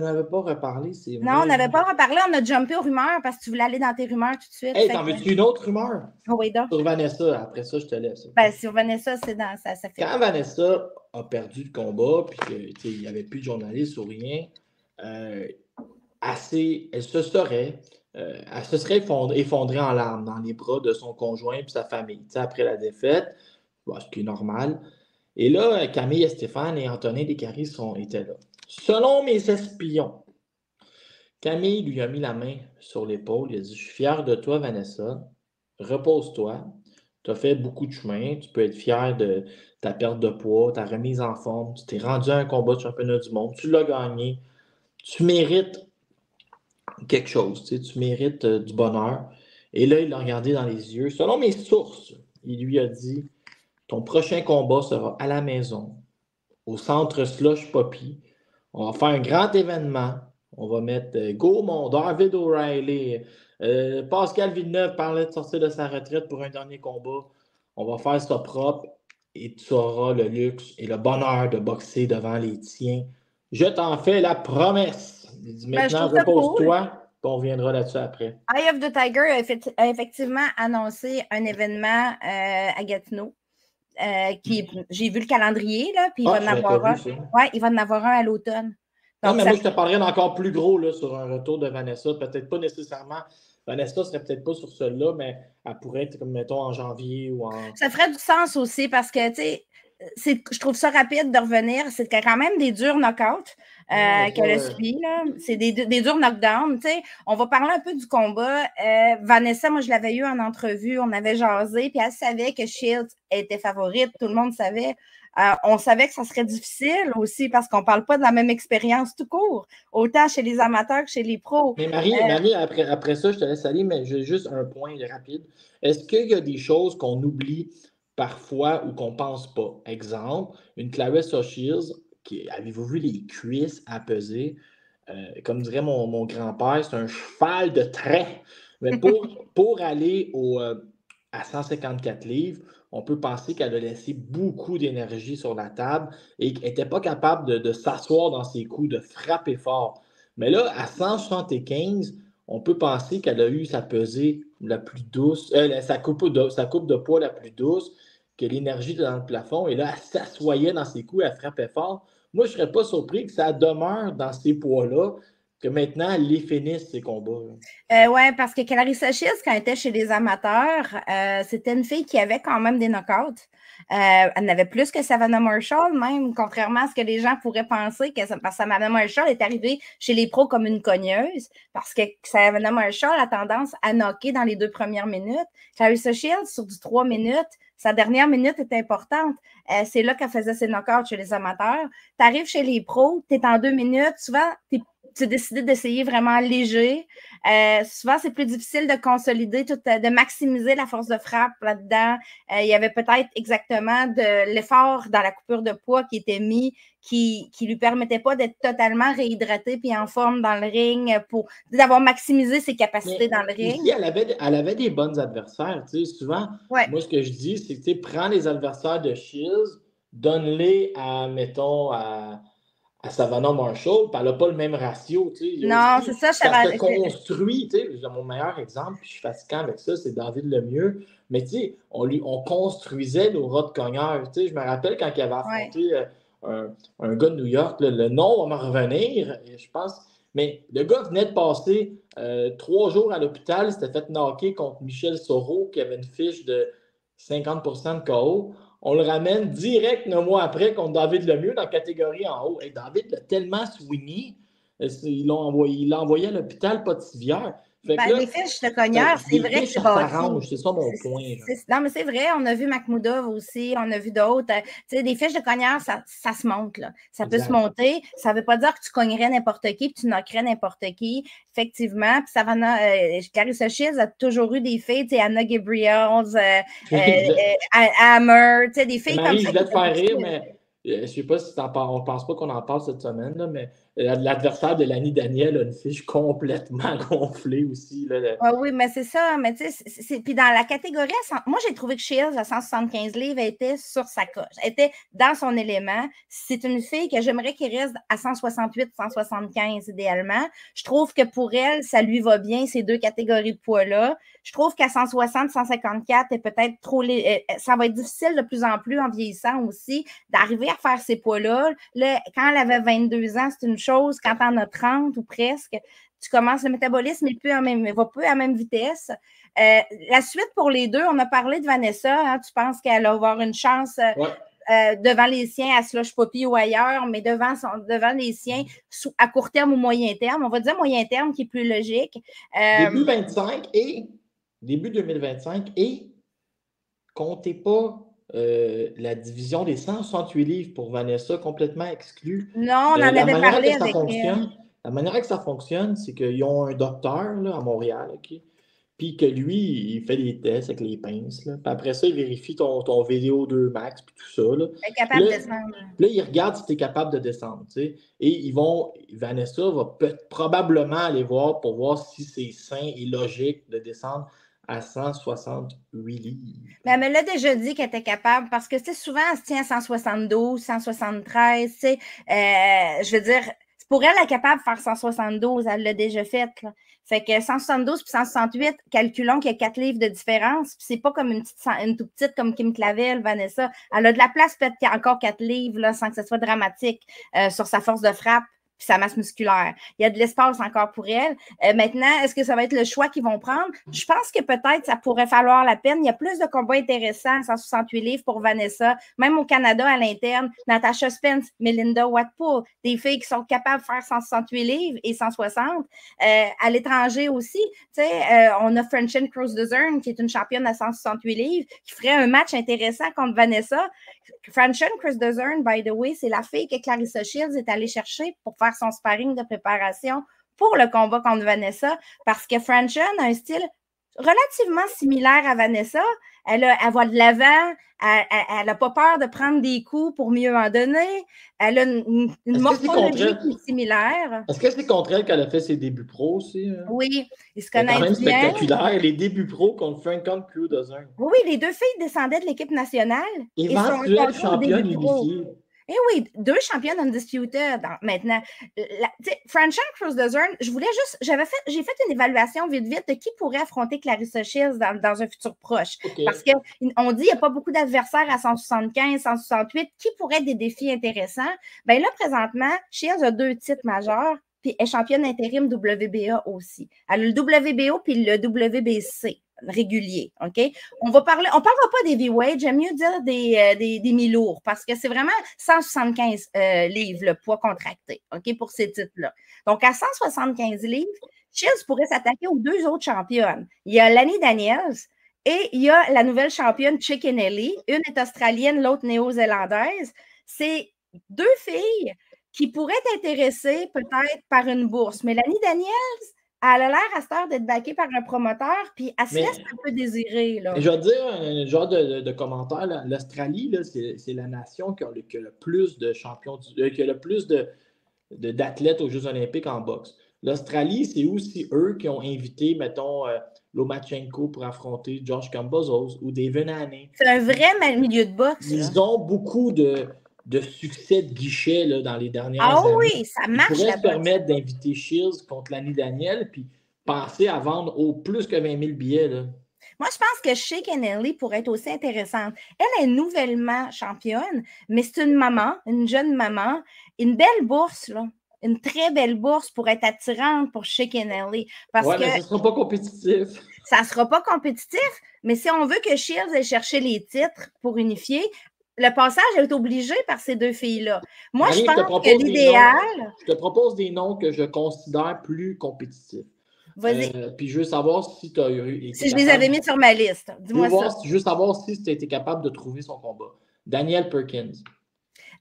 avait pas reparlé, c'est vrai. Non, on n'avait pas reparlé, on a jumpé aux rumeurs parce que tu voulais aller dans tes rumeurs tout de suite. Hey, t'en veux-tu une autre rumeur? Oh, oui, donc. Sur Vanessa, après ça, je te laisse. Ben, sur Vanessa, c'est dans ça fait. Quand Vanessa a perdu le combat, puis qu'il n'y avait plus de journalistes ou rien, elle se serait effondrée en larmes dans les bras de son conjoint et sa famille. Après la défaite, ce qui est normal. Et là, Camille Stéphane et Antonin Descaries étaient là. Selon mes espions, Camille lui a mis la main sur l'épaule. Il a dit « Je suis fier de toi, Vanessa. Repose-toi. Tu as fait beaucoup de chemin. Tu peux être fier de ta perte de poids, ta remise en forme. Tu t'es rendu à un combat de championnat du monde. Tu l'as gagné. Tu mérites quelque chose, tu mérites du bonheur. » Et là, il l'a regardé dans les yeux. Selon mes sources, il lui a dit « Ton prochain combat sera à la maison, au centre Slush Poppy. On va faire un grand événement. On va mettre Gaumont, David O'Reilly. Pascal Villeneuve parlait de sortir de sa retraite pour un dernier combat. On va faire ça propre et tu auras le luxe et le bonheur de boxer devant les tiens. Je t'en fais la promesse. Maintenant, repose-toi, cool. On reviendra là-dessus après. Eye of the Tiger a effectivement annoncé un événement à Gatineau. J'ai vu le calendrier, là, puis il va en avoir un. Ouais, il va en avoir un à l'automne. Non, mais moi, je te parlerais d'encore plus gros là, sur un retour de Vanessa. Peut-être pas nécessairement. Vanessa serait peut-être pas sur celui-là, mais elle pourrait être, comme mettons, en janvier ou en. Ça ferait du sens aussi parce que, tu sais, je trouve ça rapide de revenir. C'est quand même des durs knockouts qu'elle a subi. C'est des durs knockdowns. Tu sais. On va parler un peu du combat. Vanessa, moi, je l'avais eu en entrevue. On avait jasé, puis elle savait que Shields était favorite. Tout le monde savait. On savait que ça serait difficile aussi parce qu'on ne parle pas de la même expérience tout court, autant chez les amateurs que chez les pros. Mais Marie, après ça, je te laisse aller, mais j'ai juste un point rapide. Est-ce qu'il y a des choses qu'on oublie parfois ou qu'on ne pense pas? Exemple, une Claressa Shields, avez-vous vu les cuisses à peser? Comme dirait mon grand-père, c'est un cheval de trait. Mais pour aller à 154 livres, on peut penser qu'elle a laissé beaucoup d'énergie sur la table et qu'elle n'était pas capable de s'asseoir dans ses coups, de frapper fort. Mais là, à 175, on peut penser qu'elle a eu sa pesée la plus douce, sa coupe de poids la plus douce, que l'énergie était dans le plafond. Et là, elle s'assoyait dans ses coups, elle frappait fort. Moi, je ne serais pas surpris que ça demeure dans ces poids-là, que maintenant, elle les finisse, ces combats. Oui, parce que Claressa Shields, quand elle était chez les amateurs, c'était une fille qui avait quand même des knockouts. Elle n'avait plus que Savannah Marshall, même, contrairement à ce que les gens pourraient penser, parce que Savannah Marshall est arrivée chez les pros comme une cogneuse, parce que Savannah Marshall a tendance à knocker dans les 2 premières minutes. Claressa Shields, sur du 3 minutes, sa dernière minute est importante. C'est là qu'elle faisait ses knockouts chez les amateurs. Tu arrives chez les pros, tu es en 2 minutes, souvent, tu as décidé d'essayer vraiment léger. Souvent, c'est plus difficile de consolider, de maximiser la force de frappe là-dedans. Il y avait peut-être exactement de l'effort dans la coupure de poids qui était mis, qui lui permettait pas d'être totamotalement réhydraté puis en forme dans le ring pour d'avoir maximisé ses capacités dans le ring. Ici, elle avait des bonnes adversaires. Tu sais, souvent, moi, ce que je dis, c'est que prends les adversaires de Shields, donne-les à, mettons, à Savannah Marshall, puis elle n'a pas le même ratio. Non, c'est ça. Ça se construit. Mon meilleur exemple, puis je suis fatiguant avec ça, c'est David Lemieux. Mais on construisait nos rats de cogneurs. Je me rappelle quand il avait affronté un gars de New York, le nom va me revenir, je pense. Mais le gars venait de passer 3 jours à l'hôpital, il s'était fait knocker contre Michel Soro, qui avait une fiche de 50% de KO. On le ramène direct 9 mois après contre David Lemieux dans la catégorie en haut. Et David l'a tellement swingé, il l'a envoyé à l'hôpital, pas de civière. Les fiches de cogneurs, c'est vrai que c'est bâti. C'est ça mon point. Non, mais c'est vrai, on a vu Makhmoudov aussi, on a vu d'autres. Tu sais, des fiches de cogneurs, ça se monte, là. Ça peut se monter. Ça ne veut pas dire que tu cognerais n'importe qui puis tu knockerais n'importe qui. Effectivement. Puis Savannah, Claressa Shields a toujours eu des filles, tu sais, Anna Gabriels, Hammer, tu sais, des filles Marie, comme ça. Je voulais te faire rire, mais je ne sais pas si on ne pense pas qu'on en parle cette semaine, là, mais l'adversaire de Lani Daniel a une fiche complètement gonflée aussi. Là. Oui, mais c'est ça. Mais tu sais, puis dans la catégorie, moi, j'ai trouvé que Shields, à 175 livres, était sur sa coche. Elle était dans son élément. C'est une fille que j'aimerais qu'elle reste à 168, 175 idéalement. Je trouve que pour elle, ça lui va bien, ces 2 catégories de poids-là. Je trouve qu'à 160, 154, est peut-être trop. Ça va être difficile de plus en plus en vieillissant aussi d'arriver à faire ces poids-là. Là, quand elle avait 22 ans, c'est une chose. Quand tu en as 30 ou presque, tu commences, le métabolisme ne va plus à la même vitesse. La suite pour les deux, on a parlé de Vanessa. Hein, tu penses qu'elle va avoir une chance devant les siens à Slush Poppy ou ailleurs, mais devant les siens à court terme ou moyen terme. On va dire moyen terme qui est plus logique. Début 2025 et comptez pas la division des 168 livres pour Vanessa complètement exclue. Non, on en avait parlé avec elle. La manière que ça fonctionne, c'est qu'ils ont un docteur là, à Montréal, okay? puis que lui, il fait des tests avec les pinces. Là. Puis après ça, il vérifie ton VDO2 max, puis tout ça. Là. Elle est capable de descendre. Là, il regarde si tu es capable de descendre. Tu sais. Et Vanessa va probablement aller voir pour voir si c'est sain et logique de descendre à 168 livres. Mais elle me l'a déjà dit qu'elle était capable parce que, tu sais, souvent, elle se tient à 172, 173, tu sais. Je veux dire, pour elle, elle est capable de faire 172, elle l'a déjà fait, là. Fait que 172 puis 168, calculons qu'il y a 4 livres de différence. Puis c'est pas comme une toute petite comme Kim Clavel, Vanessa. Elle a de la place, peut-être qu'il y a encore 4 livres, là, sans que ce soit dramatique, sur sa force de frappe puis sa masse musculaire. Il y a de l'espace encore pour elle. Maintenant, est-ce que ça va être le choix qu'ils vont prendre? Je pense que peut-être ça pourrait falloir la peine. Il y a plus de combats intéressants à 168 livres pour Vanessa. Même au Canada, à l'interne, Natasha Spence, Melinda Watpool, des filles qui sont capables de faire 168 livres et 160. À l'étranger aussi, tu sais, on a Francine Cruz-Dezurn, qui est une championne à 168 livres, qui ferait un match intéressant contre Vanessa. Francine Cruz-Dezurn, by the way, c'est la fille que Clarissa Shields est allée chercher pour faire son sparring de préparation pour le combat contre Vanessa, parce que Francine a un style relativement similaire à Vanessa. Elle va de l'avant, elle n'a pas peur de prendre des coups pour mieux en donner. Elle a une morphologie qui est similaire. Est-ce que c'est contre elle qu'elle a fait ses débuts pro aussi? Oui, ils se C'est connaissent quand même bien. spectaculaire, les débuts pro contre Francine Cruz-Dezurn. Oui, les deux filles descendaient de l'équipe nationale. Éventuelle championne unifiée. Eh oui, 2 championnes undisputed maintenant. Francine Cruz-Dezurn, j'ai fait une évaluation vite de qui pourrait affronter Clarissa Shields dans un futur proche. Okay. Parce qu'on dit qu'il n'y a pas beaucoup d'adversaires à 175, 168. Qui pourrait être des défis intéressants? Bien là, présentement, Shields a 2 titres majeurs, puis elle est championne intérim WBA aussi. Elle a le WBO puis le WBC régulier, OK? On parlera pas des heavyweights, j'aime mieux dire des mi-lourds, parce que c'est vraiment 175 livres, le poids contracté, OK, pour ces titres-là. Donc, à 175 livres, Shields pourrait s'attaquer aux 2 autres championnes. Il y a Lani Daniels et il y a la nouvelle championne Chicken Ellie. Une est australienne, l'autre néo-zélandaise. C'est 2 filles qui pourraient être intéressées peut-être par une bourse. Mais Lani Daniels, elle a l'air à cette heure d'être backée par un promoteur, puis elle se laisse un peu désirer. Là. Je vais dire un genre de commentaire. L'Australie, c'est la nation qui a le plus de champions, qui a le plus d'athlètes aux Jeux olympiques en boxe. L'Australie, c'est aussi eux qui ont invité, mettons, Lomachenko pour affronter Josh Kambosos ou Devin Haney. C'est un vrai milieu de boxe. Ils ont beaucoup de succès de guichet là, dans les dernières années. Ah oui, ça marche. Ils pourraient se permettre d'inviter Shields contre Lani Daniel puis penser à vendre au plus que 20 000 billets. Là. Moi, je pense que Chicken Ellie pourrait être aussi intéressante. Elle est nouvellement championne, mais c'est une maman, une jeune maman, une belle bourse, là. Une très belle bourse pour être attirante pour Chicken Ellie. Oui, mais ça ne sera pas compétitif. Ça ne sera pas compétitif, mais si on veut que Shields aille chercher les titres pour unifier, le passage est obligé par ces 2 filles-là. Moi, Marie, je pense que l'idéal... Je te propose des noms que je considère plus compétitifs. Vas-y. Puis je veux savoir si tu as eu... Si je les avais mis sur ma liste. Dis-moi ça. Je veux savoir si tu as été capable de trouver son combat. Danielle Perkins.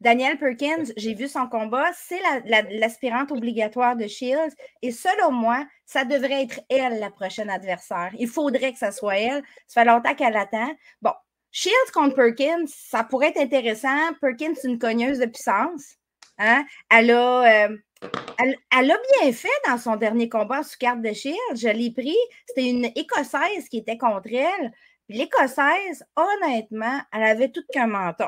Danielle Perkins, j'ai vu son combat. C'est l'aspirante obligatoire de Shields. Et selon moi, ça devrait être elle, la prochaine adversaire. Il faudrait que ça soit elle. Ça fait longtemps qu'elle attend. Bon. Shields contre Perkins, ça pourrait être intéressant. Perkins, c'est une cogneuse de puissance. Hein? Elle a bien fait dans son dernier combat sous carte de Shields. Je l'ai pris. C'était une Écossaise qui était contre elle. L'Écossaise, honnêtement, elle avait tout qu'un menton.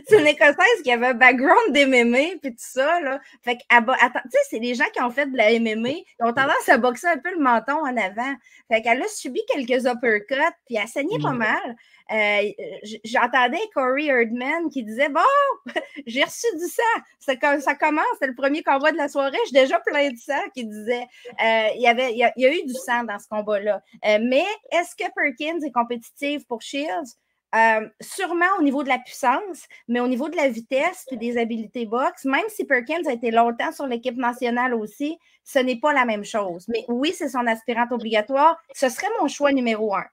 C'est une Écossaise qui avait un background d'MMA puis tout ça, là. Fait que, tu sais, c'est les gens qui ont fait de la MMA, ils ont tendance à boxer un peu le menton en avant. Fait qu'elle a subi quelques uppercuts puis elle saignait pas mal. J'entendais Corey Erdman qui disait « Bon, j'ai reçu du sang. Ça commence, c'est le premier combat de la soirée. Je suis déjà plein de sang. » qui disait il y a eu du sang dans ce combat-là. Mais est-ce que Perkins est compétitive pour Shields? Sûrement au niveau de la puissance, mais au niveau de la vitesse et des habiletés boxe, même si Perkins a été longtemps sur l'équipe nationale aussi, ce n'est pas la même chose. Mais oui, c'est son aspirante obligatoire. Ce serait mon choix numéro 1.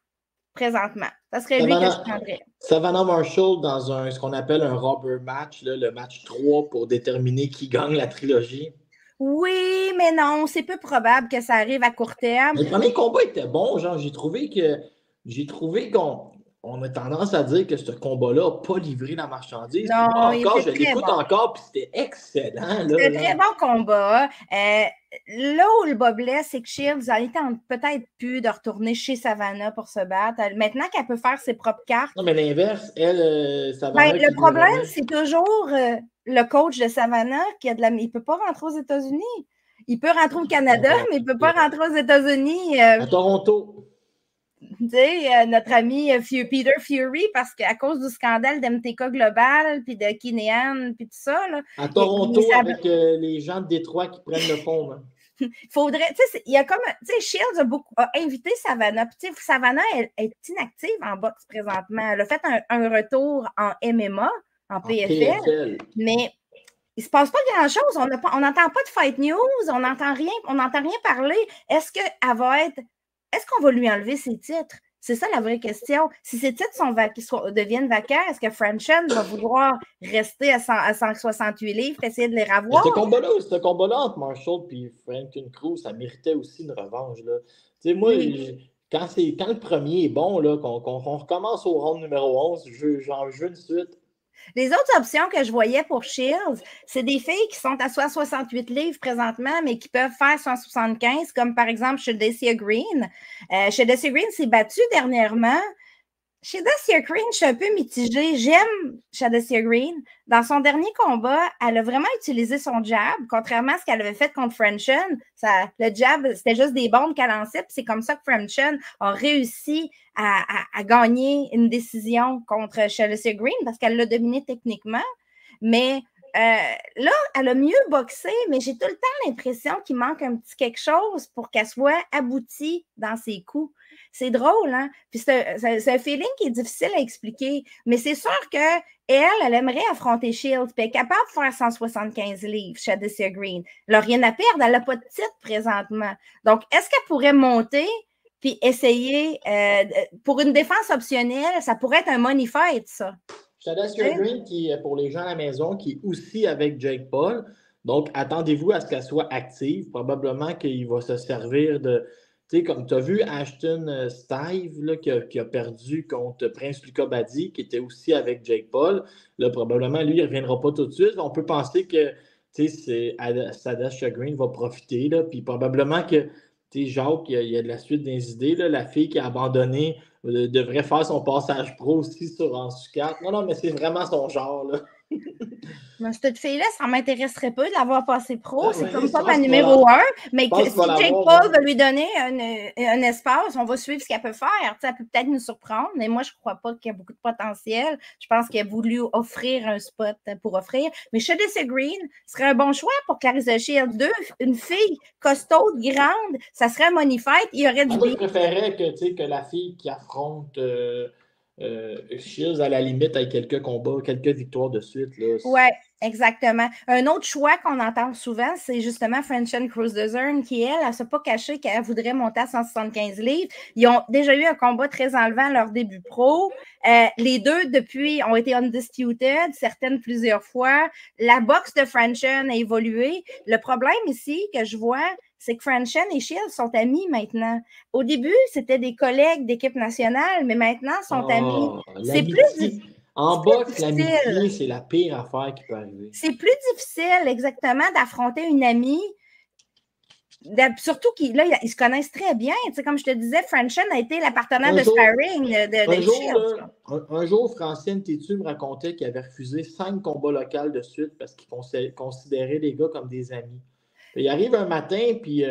Présentement. Ça serait lui que je prendrais. Savannah Marshall dans ce qu'on appelle un rubber match, là, le match 3 pour déterminer qui gagne la trilogie. Oui, mais non, c'est peu probable que ça arrive à court terme. Le premier combat était bon, genre, j'ai trouvé qu'on a tendance à dire que ce combat-là n'a pas livré la marchandise. Puis moi Non, il encore, était je très l'écoute bon. encore, puis c'était excellent, C'était un là. très bon combat. Là où le bas blesse, c'est que Shields, elle tente peut-être plus de retourner chez Savannah pour se battre. Maintenant qu'elle peut faire ses propres cartes. Non, mais l'inverse, elle, Ben, Savannah qui le veut problème, revenir. c'est toujours le coach de Savannah qui a de la. Il ne peut pas rentrer aux États-Unis. Il peut rentrer au Canada, mais il ne peut pas rentrer aux États-Unis. À Toronto. Tu sais, notre ami Peter Fury, parce qu'à cause du scandale d'MTK Global, puis de Kinehan, puis tout ça. Là, À Toronto, avec les gens de Détroit qui prennent le fond. Hein. Faudrait, tu sais, il y a comme, tu sais, Shields a invité Savannah. Puis, tu sais, Savannah, elle est inactive en boxe présentement. Elle a fait un retour en MMA, en PFL. Mais il ne se passe pas grand-chose. On n'entend pas de fight news, on n'entend rien parler. Est-ce qu'on va lui enlever ses titres? C'est ça la vraie question. Si ces titres deviennent vacants, est-ce que Franchon va vouloir rester à 168 livres et essayer de les revoir? Ce combat-là entre Marshall et Franklin Cruz, ça méritait aussi une revanche. Tu sais, moi, quand le premier est bon, là, qu'on recommence au round numéro 11, j'en veux une suite. Les autres options que je voyais pour Shields, c'est des filles qui sont à 168 livres présentement, mais qui peuvent faire 175, comme par exemple Shadecia Green. Shadecia Green s'est battue dernièrement. Shadecia Green, je suis un peu mitigée. J'aime Shadecia Green. Dans son dernier combat, elle a vraiment utilisé son jab, contrairement à ce qu'elle avait fait contre Franchon. Le jab, c'était juste des bombes qu'elle lançait, puis c'est comme ça que Franchon a réussi à gagner une décision contre Shadecia Green parce qu'elle l'a dominé techniquement. Mais là, elle a mieux boxé, mais j'ai tout le temps l'impression qu'il manque un petit quelque chose pour qu'elle soit aboutie dans ses coups. C'est drôle, hein? Puis c'est un feeling qui est difficile à expliquer, mais c'est sûr qu'elle aimerait affronter Shields, puis elle est capable de faire 175 livres, Shadecia Green. Elle n'a rien à perdre, elle n'a pas de titre présentement. Donc, est-ce qu'elle pourrait monter puis essayer, pour une défense optionnelle, ça pourrait être un money fight, ça. Shadecia Green, qui, pour les gens à la maison, qui est aussi avec Jake Paul. Donc, attendez-vous à ce qu'elle soit active. Probablement qu'il va se servir de... Tu sais, comme tu as vu Ashton Steve là, qui a perdu contre Prince Lucas Badi, qui était aussi avec Jake Paul. Là, probablement, lui, il ne reviendra pas tout de suite. On peut penser que Shadecia Green va profiter. Là, puis probablement que Jacques, il y a de la suite des idées. Là, la fille qui a abandonné devrait faire son passage pro aussi en SU4. Non, mais c'est vraiment son genre. Là. Mais cette fille-là, ça m'intéresserait pas de l'avoir passé pro. C'est comme pas ma numéro 1. Mais si Jake Paul veut lui donner un espace, on va suivre ce qu'elle peut faire. Elle peut peut-être nous surprendre, mais moi, je ne crois pas qu'il y a beaucoup de potentiel. Je pense qu'elle a voulu offrir un spot pour offrir. Mais Shadecia Green serait un bon choix pour Clarissa Shields 2. Une fille costaude, grande, ça serait un money fight. Il y aurait du bien. Je préférais que la fille qui affronte Shields, à la limite, ait quelques combats, quelques victoires de suite. Oui, exactement. Un autre choix qu'on entend souvent, c'est justement Franchon Crews-Dezurn, qui, elle ne s'est pas cachée qu'elle voudrait monter à 175 livres. Ils ont déjà eu un combat très enlevant à leur début pro. Les deux, depuis, ont été undisputed, certaines plusieurs fois. La boxe de Franchon a évolué. Le problème ici que je vois, c'est que Franchon et Shields sont amis maintenant. Au début, c'était des collègues d'équipe nationale, mais maintenant, sont amis. C'est plus... En boxe, l'amitié, c'est la pire affaire qui peut arriver. C'est plus difficile, exactement, d'affronter une amie. Surtout qu'ils se connaissent très bien. Tu sais, comme je te disais, Franchon a été la partenaire de sparring de Shields. Un jour, Francine Tétu me racontait qu'il avait refusé 5 combats locaux de suite parce qu'il considérait les gars comme des amis. Il arrive un matin, puis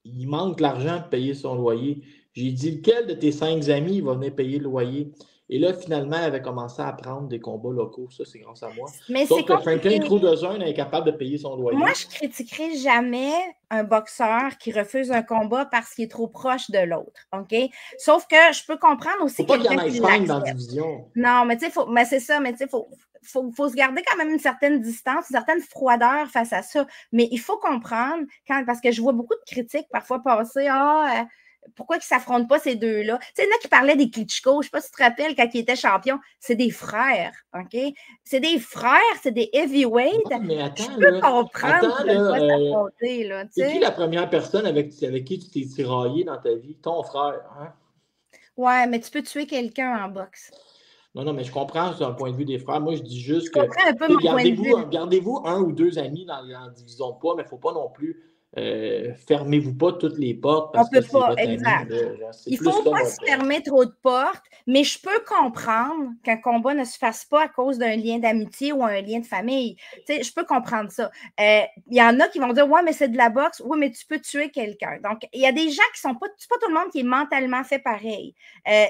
il manque l'argent pour payer son loyer. J'ai dit, lequel de tes 5 amis va venir payer le loyer? Et là, finalement, elle avait commencé à prendre des combats locaux. Ça, c'est grâce à moi. Mais sauf que Franklin Crews-Dezurn est capable de payer son loyer. Moi, je ne critiquerai jamais un boxeur qui refuse un combat parce qu'il est trop proche de l'autre. OK? Sauf que je peux comprendre aussi qu'il y en ait 5 dans la division. Non, mais tu sais, c'est ça, mais tu sais, faut se garder quand même une certaine distance, une certaine froideur face à ça. Mais il faut comprendre, parce que je vois beaucoup de critiques parfois passer, pourquoi ils ne s'affrontent pas ces deux-là? Tu sais, il y en a qui parlaient des Klitschko, je ne sais pas si tu te rappelles, quand ils étaient champions, c'est des frères, OK? C'est des frères, c'est des heavyweights. Ouais, mais attends, je peux comprendre qu'ils ne veulent pas s'affronter, là, tu sais. C'est qui la première personne avec qui tu t'es tiraillé dans ta vie? Ton frère, hein? Ouais, mais tu peux tuer quelqu'un en boxe. Non, mais je comprends d'un point de vue des frères. Moi, je dis juste que un peu mon point de vue. Gardez-vous un ou deux amis dans la division de poids, mais il ne faut pas non plus fermez-vous pas toutes les portes parce que c'est votre exact. ami. Il ne faut pas se fermer trop de portes, mais je peux comprendre qu'un combat ne se fasse pas à cause d'un lien d'amitié ou un lien de famille. Tu sais, je peux comprendre ça. Il y en a qui vont dire « Ouais, mais c'est de la boxe. Oui, mais tu peux tuer quelqu'un. » Donc, il y a des gens qui sont pas... C'est pas tout le monde qui est mentalement fait pareil,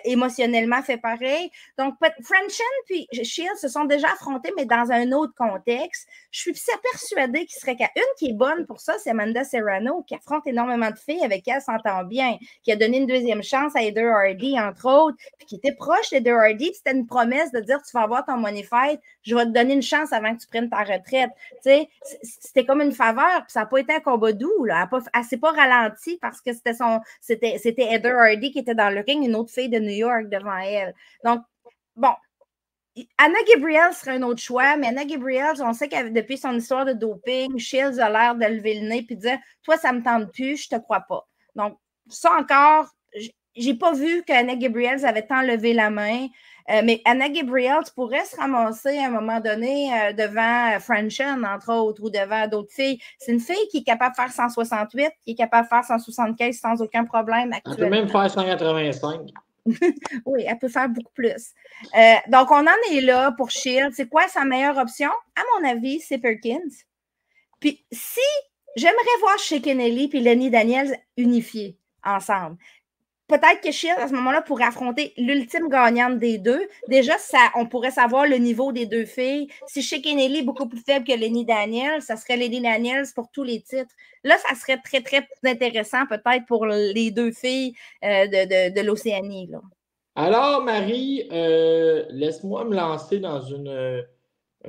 émotionnellement fait pareil. Donc, Franchon puis Shields se sont déjà affrontés, mais dans un autre contexte. Je suis persuadée qu'il serait qu'à une qui est bonne pour ça, c'est Amanda Serrano, qui affronte énormément de filles avec qui elle s'entend bien, qui a donné une deuxième chance à Heather Hardy, entre autres, puis qui était proche d'Heather Hardy, puis c'était une promesse de dire, tu vas avoir ton money fight, je vais te donner une chance avant que tu prennes ta retraite. Tu sais, c'était comme une faveur, puis ça n'a pas été un combat doux, là. Elle ne s'est pas ralentie parce que c'était Heather Hardy qui était dans le ring, une autre fille de New York devant elle. Donc, bon, Anna Gabriel serait un autre choix, mais Anna Gabriel, on sait que depuis son histoire de doping, Shields a l'air de lever le nez et de dire « Toi, ça ne me tente plus, je ne te crois pas. » Donc, ça encore, j'ai pas vu qu'Anna Gabriel avait tant levé la main, mais Anna Gabriel pourrait se ramasser à un moment donné devant Franchon, entre autres, ou devant d'autres filles. C'est une fille qui est capable de faire 168, qui est capable de faire 175 sans aucun problème actuellement. Elle peut même faire 185. Oui, elle peut faire beaucoup plus. Donc, on en est là pour Shields. C'est quoi sa meilleure option? À mon avis, c'est Perkins. Puis, si j'aimerais voir Shea Kennelly et Lenny Daniels unifiés ensemble, peut-être que Shields, à ce moment-là, pourrait affronter l'ultime gagnante des deux. Déjà, on pourrait savoir le niveau des deux filles. Si Shea Kennelly est beaucoup plus faible que Lenny Daniels, ça serait Lenny Daniels pour tous les titres. Là, ça serait très, très intéressant peut-être pour les deux filles de l'Océanie. Là. Alors, Marie, laisse-moi me lancer dans une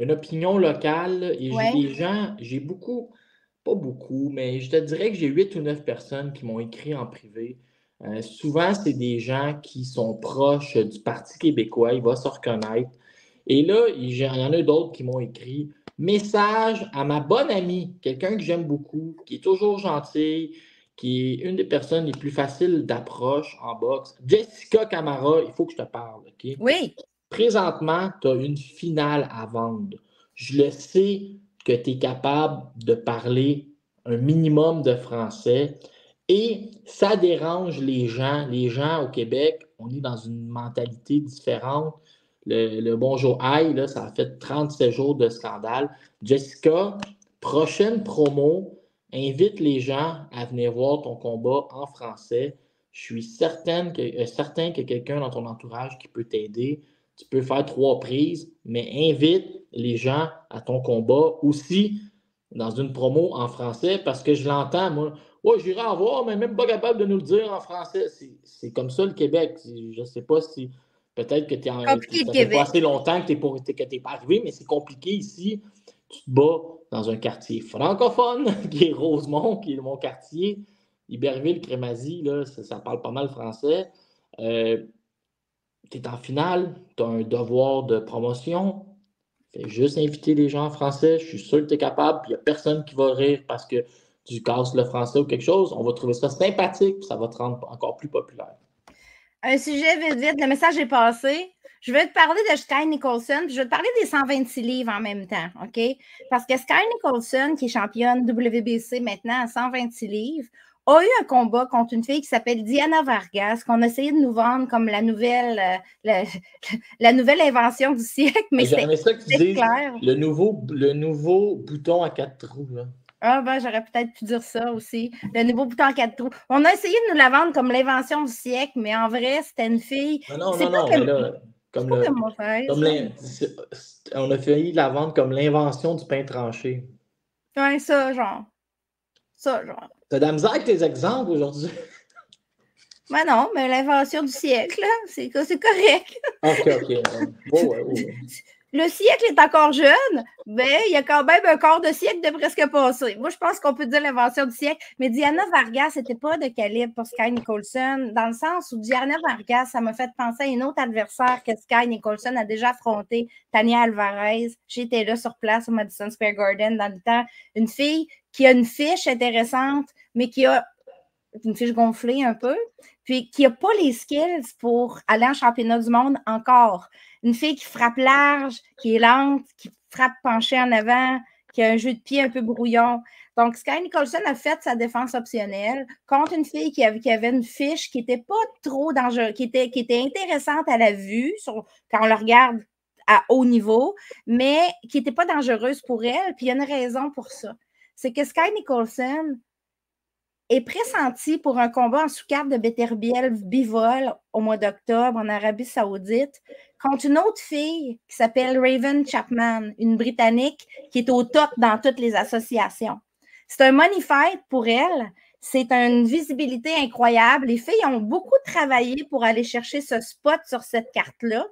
opinion locale. Et j'ai des gens, j'ai beaucoup, pas beaucoup, mais je te dirais que j'ai 8 ou 9 personnes qui m'ont écrit en privé. Souvent, c'est des gens qui sont proches du Parti québécois, il va se reconnaître. Et là, il y en a d'autres qui m'ont écrit « Message à ma bonne amie, quelqu'un que j'aime beaucoup, qui est toujours gentille, qui est une des personnes les plus faciles d'approche en boxe. Jessica Camara, il faut que je te parle, OK? Oui. Présentement, tu as une finale à vendre. Je le sais que tu es capable de parler un minimum de français. Et ça dérange les gens. Les gens au Québec, on est dans une mentalité différente. Le bonjour aïe, là, ça a fait 37 jours de scandale. Jessica, prochaine promo, invite les gens à venir voir ton combat en français. Je suis certain qu'il y a quelqu'un dans ton entourage qui peut t'aider. Tu peux faire 3 prises, mais invite les gens à ton combat aussi dans une promo en français parce que je l'entends, moi. Ouais, j'irai en voir, mais même pas capable de nous le dire en français. C'est comme ça le Québec. Je ne sais pas si peut-être que ça fait pas assez longtemps que tu n'es pas arrivé, mais c'est compliqué ici. Tu te bats dans un quartier francophone qui est Rosemont, qui est mon quartier. Iberville, Crémazie, là, ça parle pas mal français. Tu es en finale, tu as un devoir de promotion. Fais juste inviter les gens en français. Je suis sûr que tu es capable. Il n'y a personne qui va rire parce que tu casses le français ou quelque chose. On va trouver ça sympathique et ça va te rendre encore plus populaire. Un sujet vite, le message est passé. Je vais te parler de Sky Nicholson, puis je vais te parler des 126 livres en même temps, OK? Parce que Sky Nicholson, qui est championne WBC maintenant à 126 livres, a eu un combat contre une fille qui s'appelle Diana Vargas, qu'on a essayé de nous vendre comme la nouvelle invention du siècle, mais c'est clair. Le nouveau bouton à 4 trous, là. Ah, ben, j'aurais peut-être pu dire ça aussi. Le nouveau bouton à 4 trous. On a essayé de nous la vendre comme l'invention du siècle, mais en vrai, c'était une fille. Non, mais là, on a failli la vendre comme l'invention du pain tranché. Ouais, ça, genre. T'as de la misère avec tes exemples aujourd'hui? Ben non, mais l'invention du siècle, là, c'est correct. OK. Ouais. le siècle est encore jeune, mais il y a quand même un quart de siècle de presque passé. Moi, je pense qu'on peut dire l'invention du siècle. Mais Diana Vargas, c'était pas de calibre pour Sky Nicholson, dans le sens où Diana Vargas, ça m'a fait penser à une autre adversaire que Sky Nicholson a déjà affronté, Tania Alvarez. J'étais là sur place au Madison Square Garden dans le temps. Une fille qui a une fiche intéressante, mais qui a une fiche gonflée un peu, puis qui n'a pas les skills pour aller en championnat du monde encore. Une fille qui frappe large, qui est lente, qui frappe penchée en avant, qui a un jeu de pied un peu brouillon. Donc, Sky Nicholson a fait sa défense optionnelle contre une fille qui avait une fiche qui n'était pas trop dangereuse, qui était intéressante à la vue quand on la regarde à haut niveau, mais qui n'était pas dangereuse pour elle. Puis il y a une raison pour ça. C'est que Sky Nicholson est pressenti pour un combat en sous-carte de Beterbiev Bivol au mois d'octobre en Arabie Saoudite contre une autre fille qui s'appelle Raven Chapman, une Britannique qui est au top dans toutes les associations. C'est un money fight pour elle. C'est une visibilité incroyable. Les filles ont beaucoup travaillé pour aller chercher ce spot sur cette carte-là.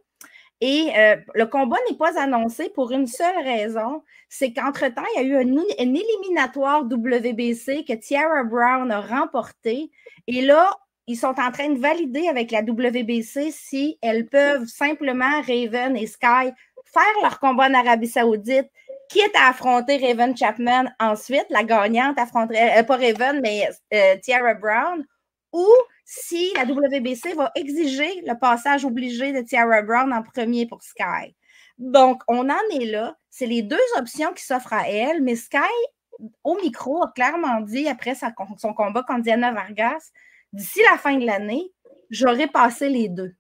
Et le combat n'est pas annoncé pour une seule raison, c'est qu'entre-temps, il y a eu une éliminatoire WBC que Tiara Brown a remporté. Et là, ils sont en train de valider avec la WBC si elles peuvent simplement, Raven et Sky, faire leur combat en Arabie Saoudite, quitte à affronter Raven Chapman ensuite. La gagnante affronterait, pas Raven, mais Tiara Brown, ou si la WBC va exiger le passage obligé de Tiara Brown en premier pour Sky. Donc, on en est là. C'est les deux options qui s'offrent à elle, mais Sky, au micro, a clairement dit, après son combat contre Diana Vargas, d'ici la fin de l'année, j'aurai passé les deux.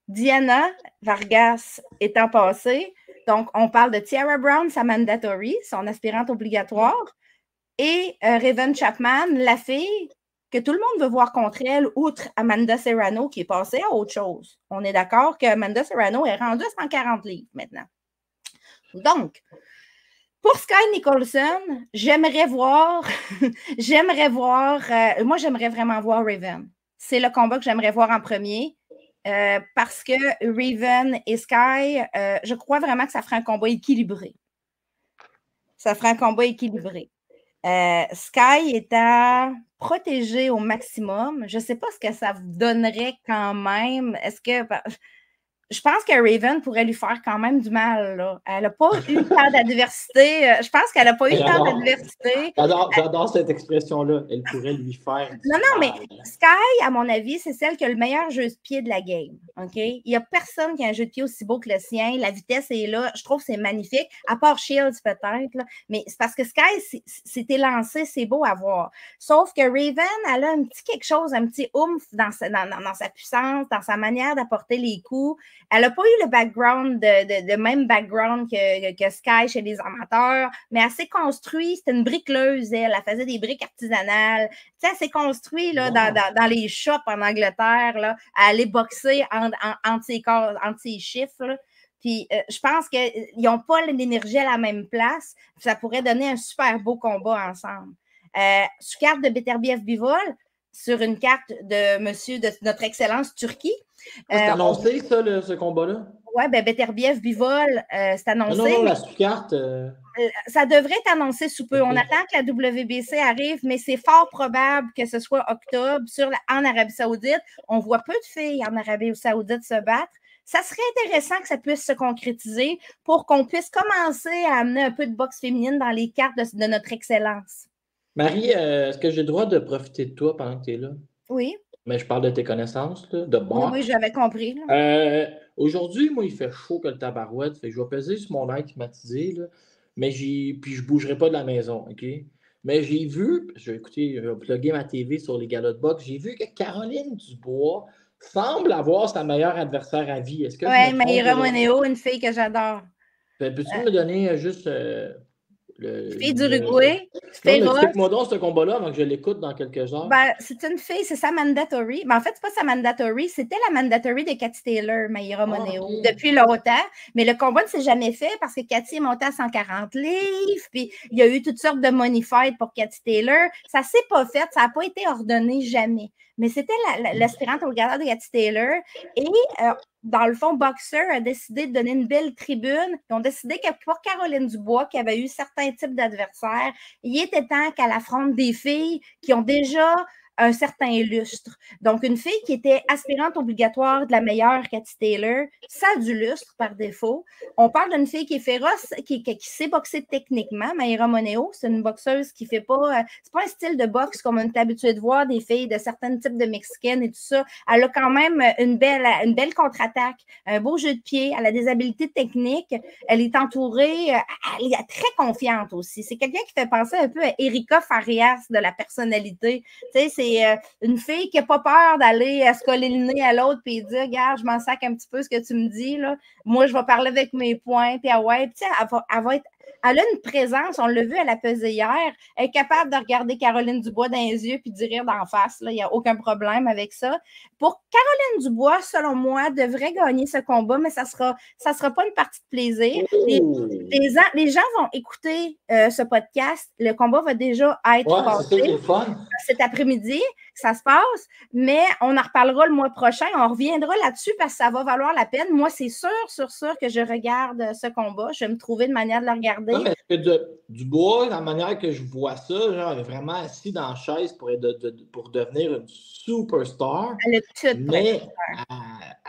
Diana Vargas étant passée, donc on parle de Tiara Brown, sa mandatory, son aspirante obligatoire, et Raven Chapman, la fille que tout le monde veut voir contre elle, outre Amanda Serrano, qui est passée à autre chose. On est d'accord qu'Amanda Serrano est rendue à 140 livres maintenant. Donc, pour Sky Nicholson, j'aimerais voir moi, j'aimerais vraiment voir Raven. C'est le combat que j'aimerais voir en premier. Parce que Raven et Sky, je crois vraiment que ça ferait un combat équilibré. Ça ferait un combat équilibré. Sky étant protégée au maximum, je ne sais pas ce que ça vous donnerait quand même. Est-ce que... Je pense que Raven pourrait lui faire quand même du mal. Là. Elle n'a pas eu tant d'adversité. Je pense qu'elle n'a pas eu tant d'adversité. J'adore cette expression-là. Elle pourrait lui faire du mal. Non, mais Sky, à mon avis, c'est celle qui a le meilleur jeu de pied de la game. OK? Il n'y a personne qui a un jeu de pied aussi beau que le sien. La vitesse est là. Je trouve que c'est magnifique. À part Shields, peut-être. Là. Mais c'est parce que Sky, c'était lancé, c'est beau à voir. Sauf que Raven, elle a un petit quelque chose, un petit oomph dans sa puissance, dans sa manière d'apporter les coups. Elle n'a pas eu le background, de même background que Sky chez les amateurs, mais elle s'est construite, c'était une briqueleuse, elle faisait des briques artisanales. Tu sais, elle s'est construite là, dans les shops en Angleterre, là, à aller boxer entre ses chiffres. Là. Puis je pense qu'ils n'ont pas l'énergie à la même place. Ça pourrait donner un super beau combat ensemble. Sous carte de Beterbiev Bivol, sur une carte de notre Excellence Turquie. C'est annoncé, ça, ce combat-là? Oui, bien, Beterbiev Bivol, c'est annoncé. Non, la sous-carte. Ça devrait être annoncé sous peu. Okay. On attend que la WBC arrive, mais c'est fort probable que ce soit octobre en Arabie Saoudite. On voit peu de filles en Arabie Saoudite se battre. Ça serait intéressant que ça puisse se concrétiser pour qu'on puisse commencer à amener un peu de boxe féminine dans les cartes de notre Excellence. Marie, est-ce que j'ai le droit de profiter de toi pendant que tu es là? Oui. Mais je parle de tes connaissances, là, de boxe. Oui, j'avais compris. Aujourd'hui, moi, il fait chaud que le tabarouette. Fait que je vais peser sur mon air climatisé, là, mais puis je ne bougerai pas de la maison, OK? Mais j'ai vu, je vais plugger ma TV sur les galas de boxe, j'ai vu que Caroline Dubois semble avoir sa meilleure adversaire à vie. Est-ce que oui, Mayra Moneo, une fille que j'adore. Peux-tu me donner juste... fille d'Uruguay. Explique-moi donc ce combat-là avant que je l'écoute dans quelques heures. Ben, c'est une fille, c'est sa mandatory. Ben, en fait, c'est pas sa mandatory, c'était la mandatory de Cathy Taylor, Mayra Moneo, depuis longtemps. Mais le combat ne s'est jamais fait parce que Cathy est montée à 140 livres, puis il y a eu toutes sortes de money fight pour Cathy Taylor. Ça s'est pas fait, ça n'a pas été ordonné jamais. Mais c'était l'aspirante au gala de Cathy Taylor. Et dans le fond, Boxer a décidé de donner une belle tribune. Ils ont décidé que pour Caroline Dubois, qui avait eu certains types d'adversaires, il était temps qu'elle affronte des filles qui ont déjà un certain lustre. Donc, une fille qui était aspirante obligatoire de la meilleure, Cathy Taylor, ça a du lustre par défaut. On parle d'une fille qui est féroce, qui sait boxer techniquement. Mayra Moneo, c'est une boxeuse qui fait pas... c'est pas un style de boxe comme on est habitué de voir des filles de certains types de mexicaines et tout ça. Elle a quand même une belle contre-attaque, un beau jeu de pied, elle a des habiletés techniques, elle est entourée, elle est très confiante aussi. C'est quelqu'un qui fait penser un peu à Erika Farias de la personnalité. Tu sais, c'est une fille qui n'a pas peur d'aller se coller le nez à l'autre et dire, regarde, je m'en sac un petit peu ce que tu me dis, là. Moi, je vais parler avec mes poings, puis ouais, tu sais, elle a une présence, on l'a vu, elle a pesé hier, elle est capable de regarder Caroline Dubois dans les yeux puis de rire d'en face, là, il n'y a aucun problème avec ça. Pour Caroline Dubois, selon moi, devrait gagner ce combat, mais ça sera pas une partie de plaisir. Les gens vont écouter ce podcast, le combat va déjà être passé cet après-midi, ça se passe, mais on en reparlera le mois prochain, on reviendra là-dessus parce que ça va valoir la peine. Moi, c'est sûr que je regarde ce combat, je vais me trouver une manière de le regarder. Non, mais Dubois, la manière que je vois ça, genre, elle est vraiment assise dans la chaise pour devenir une superstar. Elle a tout mais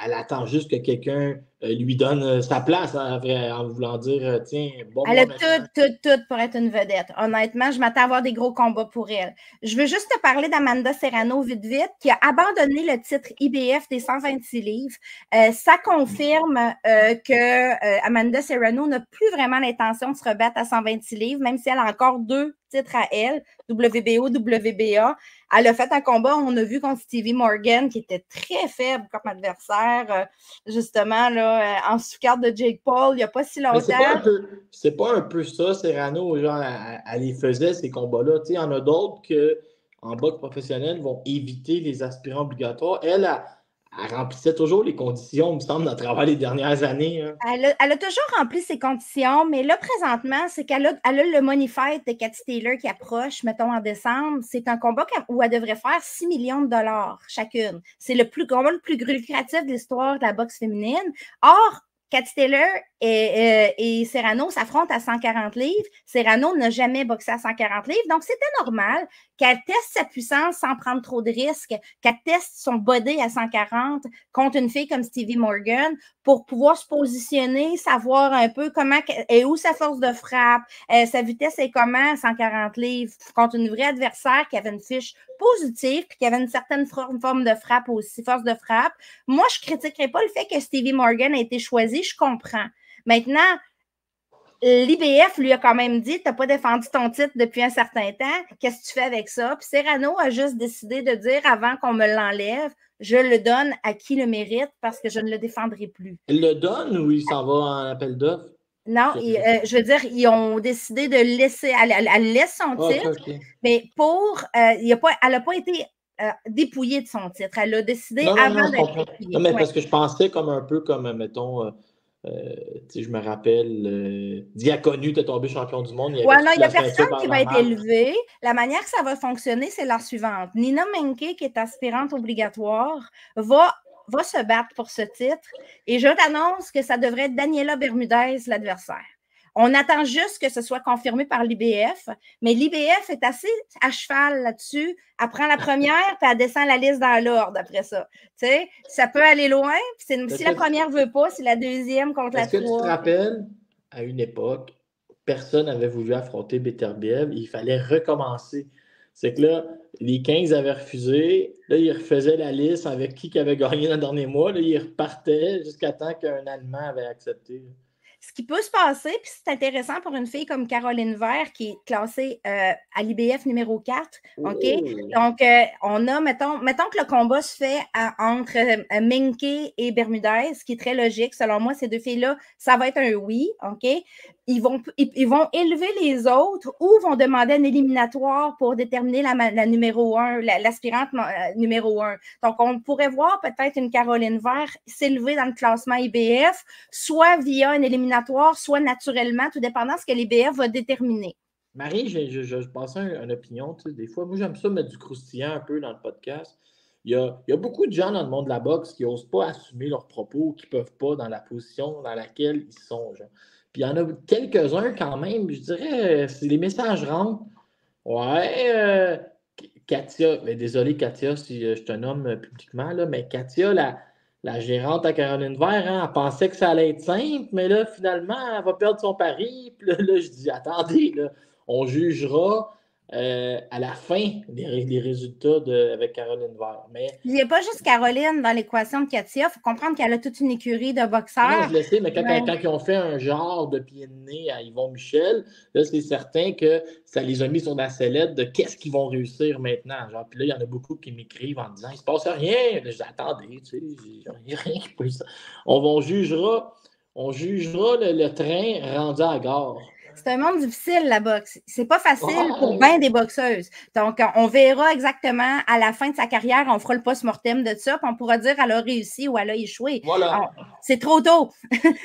elle attend juste que quelqu'un lui donne sa place, hein, en voulant dire, tiens, bon. Elle a tout pour être une vedette. Honnêtement, je m'attends à avoir des gros combats pour elle. Je veux juste te parler d'Amanda Serrano vite, qui a abandonné le titre IBF des 126 livres. Ça confirme que Amanda Serrano n'a plus vraiment l'intention de se rebattre à 126 livres, même si elle a encore 2 titres à elle, WBO, WBA. Elle a fait un combat, on a vu contre Stevie Morgan, qui était très faible comme adversaire, justement, là, en sous-carte de Jake Paul, il n'y a pas si longtemps. C'est pas un peu ça, Serrano, genre, elle les faisait, ces combats-là. Il y en a d'autres qu'en boxe professionnelle vont éviter les aspirants obligatoires. Elle remplissait toujours les conditions, il me semble, à travers les dernières années. Hein. Elle a toujours rempli ses conditions, mais là, présentement, c'est qu'elle a le money fight de Cathy Taylor qui approche, mettons, en décembre. C'est un combat où elle devrait faire 6 millions de dollars chacune. C'est le combat le plus lucratif de l'histoire de la boxe féminine. Or, Cathy Taylor et Serrano s'affrontent à 140 livres. Serrano n'a jamais boxé à 140 livres, donc c'était normal qu'elle teste sa puissance sans prendre trop de risques, qu'elle teste son body à 140 contre une fille comme Stevie Morgan pour pouvoir se positionner, savoir un peu comment et où sa force de frappe, sa vitesse est comment à 140 livres contre une vraie adversaire qui avait une fiche positive puis qui avait une certaine forme de frappe aussi, force de frappe. Moi, je ne critiquerais pas le fait que Stevie Morgan a été choisi, je comprends. Maintenant, l'IBF lui a quand même dit, tu n'as pas défendu ton titre depuis un certain temps, qu'est-ce que tu fais avec ça? Puis Serrano a juste décidé de dire, avant qu'on me l'enlève, je le donne à qui le mérite parce que je ne le défendrai plus. Il le donne ou il s'en va en appel d'offres? Non, je veux dire, ils ont décidé de laisser, elle laisse son titre, mais elle n'a pas été dépouillée de son titre. Elle a décidé avant d'être dépouillée. Non, mais parce que je pensais comme un peu comme, mettons, je me rappelle, Diaconu était tombé champion du monde. Il n'y a personne qui va être élevé. La manière que ça va fonctionner, c'est la suivante. Nina Menke, qui est aspirante obligatoire, va se battre pour ce titre. Et je t'annonce que ça devrait être Daniela Bermudez, l'adversaire. On attend juste que ce soit confirmé par l'IBF, mais l'IBF est assez à cheval là-dessus. Elle prend la première, puis elle descend la liste dans l'ordre après ça. Tu sais, ça peut aller loin, puis si la première ne veut pas, c'est la deuxième contre la troisième. Est-ce que tu te rappelles, à une époque, personne n'avait voulu affronter Beterbiev, il fallait recommencer. C'est que là, les 15 avaient refusé. Là, ils refaisaient la liste avec qui avait gagné dans le dernier mois. Là, ils repartaient jusqu'à temps qu'un Allemand avait accepté. Ce qui peut se passer, puis c'est intéressant pour une fille comme Caroline Vert qui est classée à l'IBF numéro 4. OK? Donc, on a, mettons que le combat se fait entre Menke et Bermudez, ce qui est très logique. Selon moi, ces deux filles-là, ça va être un oui. OK? Ils vont élever les autres ou vont demander un éliminatoire pour déterminer la numéro 1, l'aspirante numéro 1. Donc, on pourrait voir peut-être une Caroline Vert s'élever dans le classement IBF, soit via un éliminatoire, soit naturellement, tout dépendant de ce que l'IBF va déterminer. Marie, je pensais à une opinion. Tu sais, des fois, moi, j'aime ça mettre du croustillant un peu dans le podcast. il y a beaucoup de gens dans le monde de la boxe qui n'osent pas assumer leurs propos, qui ne peuvent pas dans la position dans laquelle ils sont. Genre. Puis il y en a quelques-uns quand même, je dirais, si les messages rentrent, ouais, Katia, mais désolé Katia si je te nomme publiquement, là, mais Katia, la gérante à Caroline Vert, hein, elle pensait que ça allait être simple, mais là, finalement, elle va perdre son pari. Puis là, je dis, attendez, là, on jugera à la fin les résultats avec Caroline Vert. Mais, il n'y a pas juste Caroline dans l'équation de Katia. Il faut comprendre qu'elle a toute une écurie de non, boxeurs. je le sais, mais quand Ouais. ils ont fait un genre de pied de nez à Yvon Michel, là, c'est certain que ça les a mis sur la sellette de qu'est-ce qu'ils vont réussir maintenant. Genre, puis là, il y en a beaucoup qui m'écrivent en disant il ne se passe rien. Là, je dis attendez, tu sais, il n'y a rien qui peut ça. On jugera le train rendu à la gare. C'est un monde difficile, la boxe. C'est pas facile pour bien des boxeuses. Donc, on verra exactement à la fin de sa carrière, on fera le post-mortem de ça, puis on pourra dire elle a réussi ou elle a échoué. Voilà. C'est trop tôt.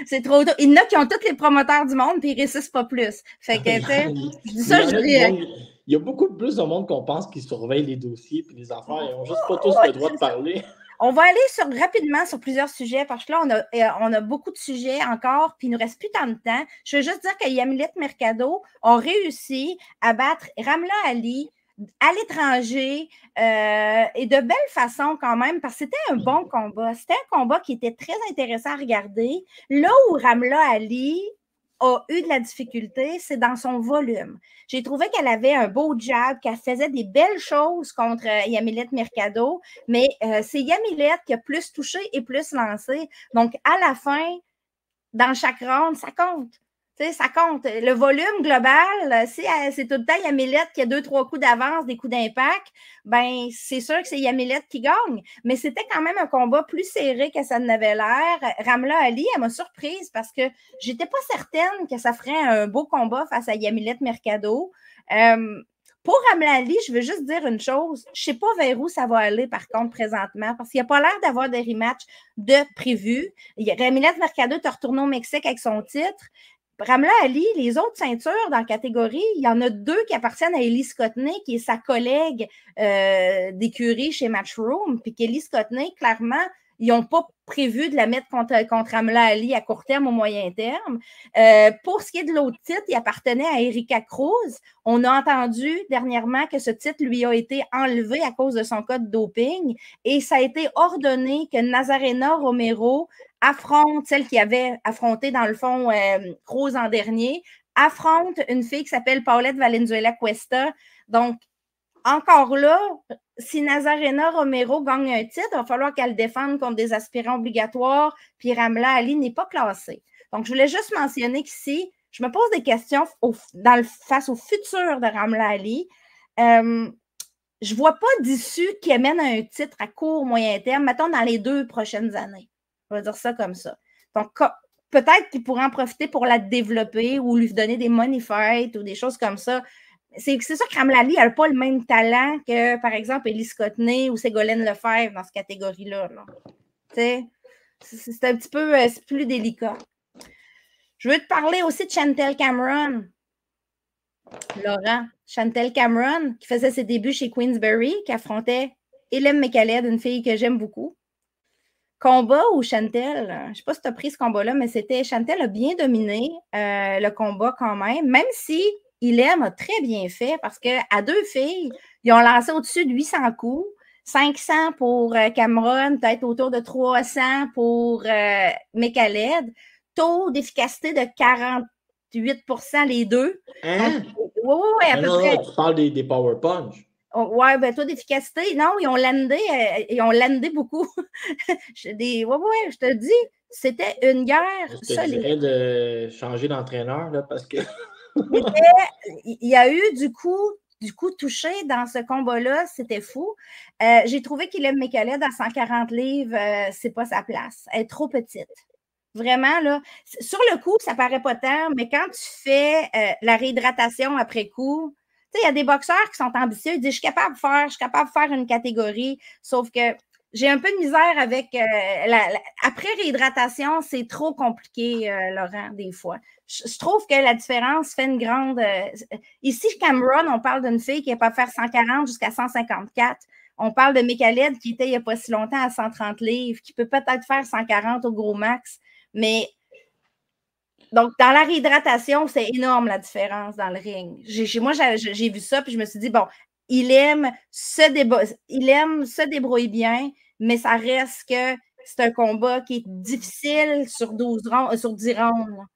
C'est trop tôt. Il y en a qui ont tous les promoteurs du monde, puis ils réussissent pas plus. Fait que, je dis ça, je dis. Il y a beaucoup plus de monde qu'on pense qui surveille les dossiers et les affaires. Ils n'ont juste pas tous le droit de parler. On va aller rapidement sur plusieurs sujets parce que là, on a beaucoup de sujets encore, puis il ne nous reste plus tant de temps. Je veux juste dire que Yamilet Mercado a réussi à battre Ramla Ali à l'étranger et de belle façon quand même, parce que c'était un bon combat. C'était un combat qui était très intéressant à regarder. Là où Ramla Ali a eu de la difficulté, c'est dans son volume. J'ai trouvé qu'elle avait un beau jab, qu'elle faisait des belles choses contre Yamilet Mercado, mais c'est Yamilet qui a plus touché et plus lancé. Donc, à la fin, dans chaque round, ça compte. Tu sais, ça compte. Le volume global, si c'est tout le temps Yamilet qui a 2-3 coups d'avance, des coups d'impact, ben c'est sûr que c'est Yamilet qui gagne. Mais c'était quand même un combat plus serré que ça n'avait l'air. Ramla Ali, elle m'a surprise parce que j'étais pas certaine que ça ferait un beau combat face à Yamilet Mercado. Pour Ramla Ali, je veux juste dire une chose. Je ne sais pas vers où ça va aller, par contre, présentement, parce qu'il n'y a pas l'air d'avoir des rematchs de prévus. Yamilet Mercado est retourné au Mexique avec son titre. Ramla Ali, les autres ceintures dans la catégorie, il y en a 2 qui appartiennent à Ellie Scotney, qui est sa collègue d'écurie chez Matchroom, puis qu'Ellie Scotney, clairement, ils n'ont pas prévu de la mettre contre Ramla Ali à court terme, au moyen terme. Pour ce qui est de l'autre titre, il appartenait à Erika Cruz. On a entendu dernièrement que ce titre lui a été enlevé à cause de son cas de doping et ça a été ordonné que Nazarena Romero affronte, celle qui avait affronté dans le fond Cruz en dernier, affronte une fille qui s'appelle Paulette Valenzuela Cuesta. Donc, encore là, si Nazarena Romero gagne un titre, il va falloir qu'elle défende contre des aspirants obligatoires, puis Ramla Ali n'est pas classée. Donc, je voulais juste mentionner qu'ici, je me pose des questions face au futur de Ramla Ali. Je ne vois pas d'issue qui amène à un titre à court, moyen terme, mettons dans les 2 prochaines années. On va dire ça comme ça. Donc, peut-être qu'il pourrait en profiter pour la développer ou lui donner des money fights ou des choses comme ça. C'est sûr que Ramla Ali n'a pas le même talent que, par exemple, Ellie Scotney ou Ségolène Lefebvre dans cette catégorie-là. C'est un petit peu plus délicat. Je veux te parler aussi de Chantel Cameron. Laurent, Chantel Cameron, qui faisait ses débuts chez Queensberry, qui affrontait Hélène McCaleb, une fille que j'aime beaucoup. Combat où Chantel, je ne sais pas si tu as pris ce combat-là, mais Chantel a bien dominé le combat quand même si Hélène a très bien fait parce qu'à 2 filles, ils ont lancé au-dessus de 800 coups, 500 pour Cameron, peut-être autour de 300 pour McCaleb, taux d'efficacité de 48% les deux. Hein? Oui, à peu près. Tu parles des Power Punch. Oui, ben taux d'efficacité, non, ils ont landé beaucoup. Je te dis, c'était une guerre solide. Je dirais de changer d'entraîneur, là, parce que... Il y a eu du coup touché dans ce combat-là, c'était fou. J'ai trouvé qu'Hélène McCaleb à 140 livres, c'est pas sa place. Elle est trop petite. Vraiment, là, sur le coup, ça paraît pas tant, mais quand tu fais la réhydratation après coup, tu sais, il y a des boxeurs qui sont ambitieux, ils disent, je suis capable de faire une catégorie, sauf que j'ai un peu de misère avec après réhydratation, c'est trop compliqué, Laurent, des fois. Je trouve que la différence fait une grande... Ici, Cameron, on parle d'une fille qui est pas faire 140 jusqu'à 154. On parle de Mécaled qui était il n'y a pas si longtemps à 130 livres, qui peut peut-être faire 140 au gros max, mais donc, dans la réhydratation, c'est énorme la différence dans le ring. Moi, j'ai vu ça, puis je me suis dit, bon, il aime se débrouiller bien, mais ça reste que c'est un combat qui est difficile sur 10 rounds,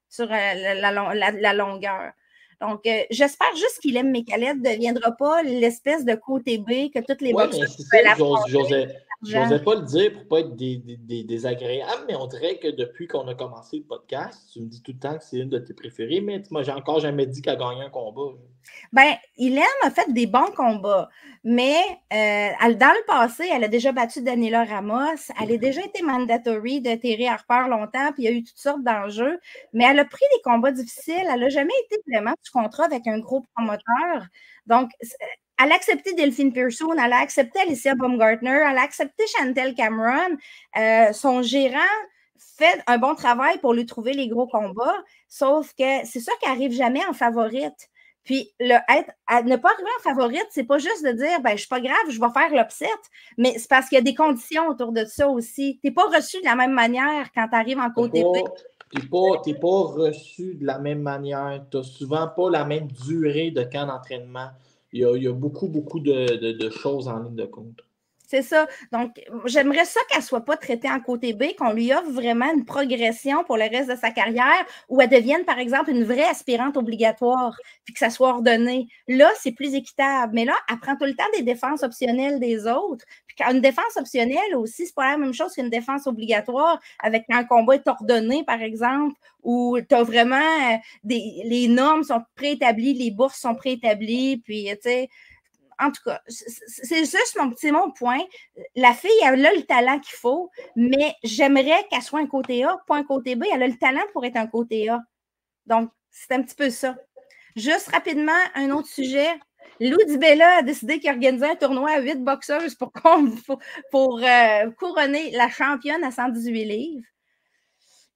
sur la longueur. Donc, j'espère juste qu'il aime Mécaled ne deviendra pas l'espèce de côté B que toutes les boxeurs peuvent j'osais pas le dire pour pas être désagréable, mais on dirait que depuis qu'on a commencé le podcast, tu me dis tout le temps que c'est une de tes préférées, mais moi, j'ai encore jamais dit qu'elle a gagné un combat. Ben, Ilem a fait des bons combats, mais dans le passé, elle a déjà battu Daniela Ramos, elle a déjà été mandatory de Terry Harper longtemps, puis il y a eu toutes sortes d'enjeux, mais elle a pris des combats difficiles, elle n'a jamais été vraiment sous contrat avec un gros promoteur. Donc, elle a accepté Delphine Pearson, elle a accepté Alicia Baumgartner, elle a accepté Chantel Cameron. Son gérant fait un bon travail pour lui trouver les gros combats, sauf que c'est ça qui n'arrive jamais en favorite. Puis, ne pas arriver en favorite, c'est pas juste de dire, ben, je suis pas grave, je vais faire l'upset, mais c'est parce qu'il y a des conditions autour de ça aussi. Tu n'es pas reçu de la même manière quand tu arrives en côté B. Tu n'es pas reçu de la même manière. Tu n'as souvent pas la même durée de camp d'entraînement. Il y a beaucoup de choses en ligne de compte. C'est ça. Donc, j'aimerais ça qu'elle ne soit pas traitée en côté B, qu'on lui offre vraiment une progression pour le reste de sa carrière, où elle devienne, par exemple, une vraie aspirante obligatoire, puis que ça soit ordonné. Là, c'est plus équitable. Mais là, elle prend tout le temps des défenses optionnelles des autres. Puis une défense optionnelle aussi, c'est pas la même chose qu'une défense obligatoire, avec un combat est ordonné, par exemple, où tu as vraiment les normes sont préétablies, les bourses sont préétablies, puis, tu sais, en tout cas, c'est juste mon point. La fille, elle a le talent qu'il faut, mais j'aimerais qu'elle soit un côté A, pas un côté B. Elle a le talent pour être un côté A. Donc, c'est un petit peu ça. Juste rapidement, un autre sujet. Lou DiBella a décidé qu'il organisait un tournoi à 8 boxeuses pour couronner la championne à 118 livres.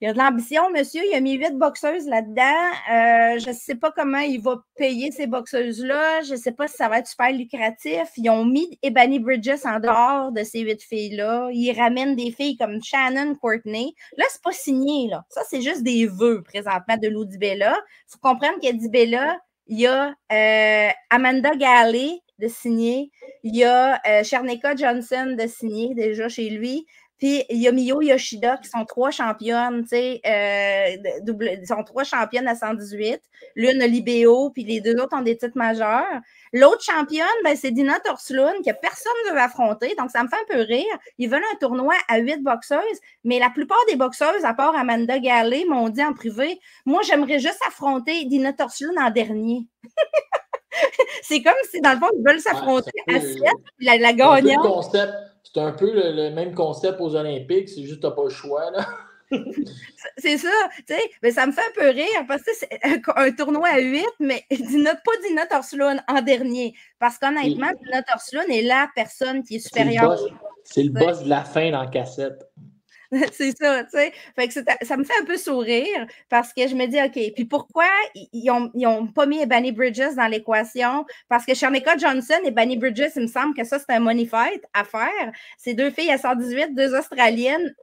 Il y a de l'ambition, monsieur. Il a mis 8 boxeuses là-dedans. Je ne sais pas comment il va payer ces boxeuses-là. Je ne sais pas si ça va être super lucratif. Ils ont mis Ebony Bridges en dehors de ces 8 filles-là. Ils ramènent des filles comme Shannon Courtney. Là, ce n'est pas signé, là. Ça, c'est juste des vœux présentement de Lou DiBella. Il faut comprendre qu'il y a DiBella, il y a Amanda Galley de signer. Il y a Cherneka Johnson de signer déjà chez lui. Puis il y a Miyo Yoshida qui sont 3 championnes, tu sais, ils sont 3 championnes à 118. L'une a l'IBO, puis les 2 autres ont des titres majeurs. L'autre championne, ben, c'est Dina Torslund, que personne ne veut affronter, donc ça me fait un peu rire. Ils veulent un tournoi à 8 boxeuses, mais la plupart des boxeuses, à part Amanda Galley, m'ont dit en privé, moi, j'aimerais juste affronter Dina Torslund en dernier. C'est comme si, dans le fond, ils veulent s'affronter à 7, puis la gagnante. C'est un peu le même concept aux Olympiques, c'est juste que tu n'as pas le choix, là. C'est ça, tu sais, mais ça me fait un peu rire parce que c'est un tournoi à 8, mais pas Dina Torslund en dernier. Parce qu'honnêtement, Dina Torslund est la personne qui est supérieure. C'est le boss de la fin dans la cassette. C'est ça, tu sais. Fait que ça me fait un peu sourire parce que je me dis, OK, puis pourquoi ils ont pas mis Ebony Bridges dans l'équation? Parce que Cherneka Johnson et Ebony Bridges, il me semble que ça, c'est un money fight à faire. C'est 2 filles à 118, 2 Australiennes,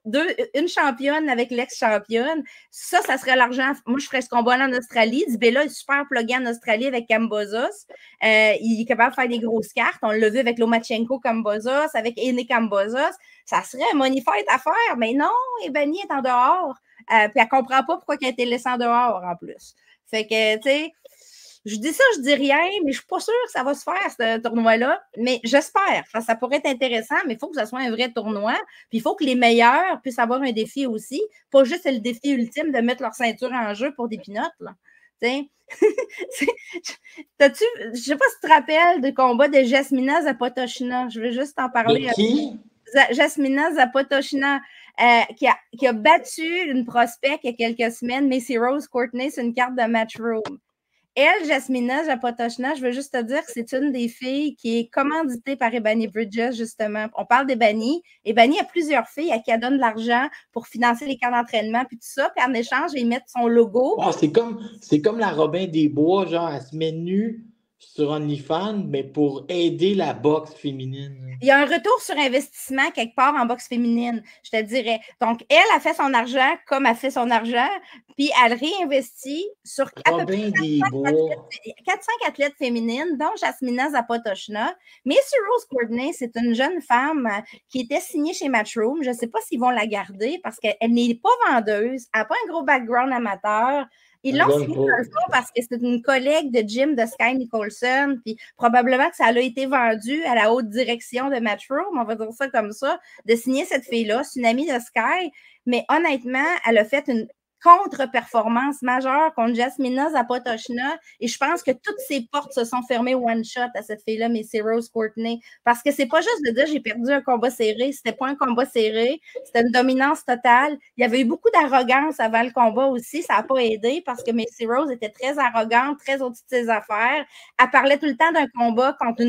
une championne avec l'ex-championne. Ça serait l'argent. Moi, je ferais ce combat-là en Australie. DiBella est super plugué en Australie avec Kambosos. Il est capable de faire des grosses cartes. On l'a vu avec Lomachenko Kambosos, avec Ene Kambosos. Ça serait un money fight à faire, mais non, Ebony est en dehors. Puis elle ne comprend pas pourquoi elle a été laissée en dehors en plus. Fait que, tu sais, je dis ça, je dis rien, mais je ne suis pas sûre que ça va se faire, ce tournoi-là. Mais j'espère. Ça pourrait être intéressant, mais il faut que ça soit un vrai tournoi. Puis il faut que les meilleurs puissent avoir un défi aussi. Pas juste le défi ultime de mettre leur ceinture en jeu pour des pinottes, là. Je ne sais pas si tu te rappelles du combat de Jasmina Zapotoshina. Je vais juste en parler. De qui? Jasmina Zapotoshina, qui a battu une prospect il y a quelques semaines, Macy Rose Courtney, sur une carte de Matchroom. Elle, Jasmina Zapotoshina, je veux juste te dire que c'est une des filles qui est commanditée par Ebony Bridges, justement. On parle d'Ebony. Ebony a plusieurs filles à qui elle donne de l'argent pour financer les camps d'entraînement, puis tout ça, puis en échange, ils mettent son logo. Oh, c'est comme la Robin des Bois, genre, elle se met nue sur OnlyFans, mais pour aider la boxe féminine. Il y a un retour sur investissement quelque part en boxe féminine, je te dirais. Donc, elle a fait son argent comme elle fait son argent, puis elle réinvestit sur à peu près 4-5 athlètes féminines, dont Jasmina Zapotoshna. Macy Rose Courtney, c'est une jeune femme qui était signée chez Matchroom. Je ne sais pas s'ils vont la garder parce qu'elle n'est pas vendeuse, elle n'a pas un gros background amateur. Ils l'ont signé dans le fond parce que c'est une collègue de gym de Sky Nicholson, puis probablement que ça a été vendu à la haute direction de Matchroom, on va dire ça comme ça, de signer cette fille-là. C'est une amie de Sky, mais honnêtement, elle a fait une contre-performance majeure contre Jasmina Zapotoshna et je pense que toutes ses portes se sont fermées one shot à cette fille-là, Macy Rose Courtney, parce que c'est pas juste de dire j'ai perdu un combat serré, c'était pas un combat serré, c'était une dominance totale. Il y avait eu beaucoup d'arrogance avant le combat aussi, ça n'a pas aidé parce que Macy Rose était très arrogante, très au-dessus de ses affaires. Elle parlait tout le temps d'un combat contre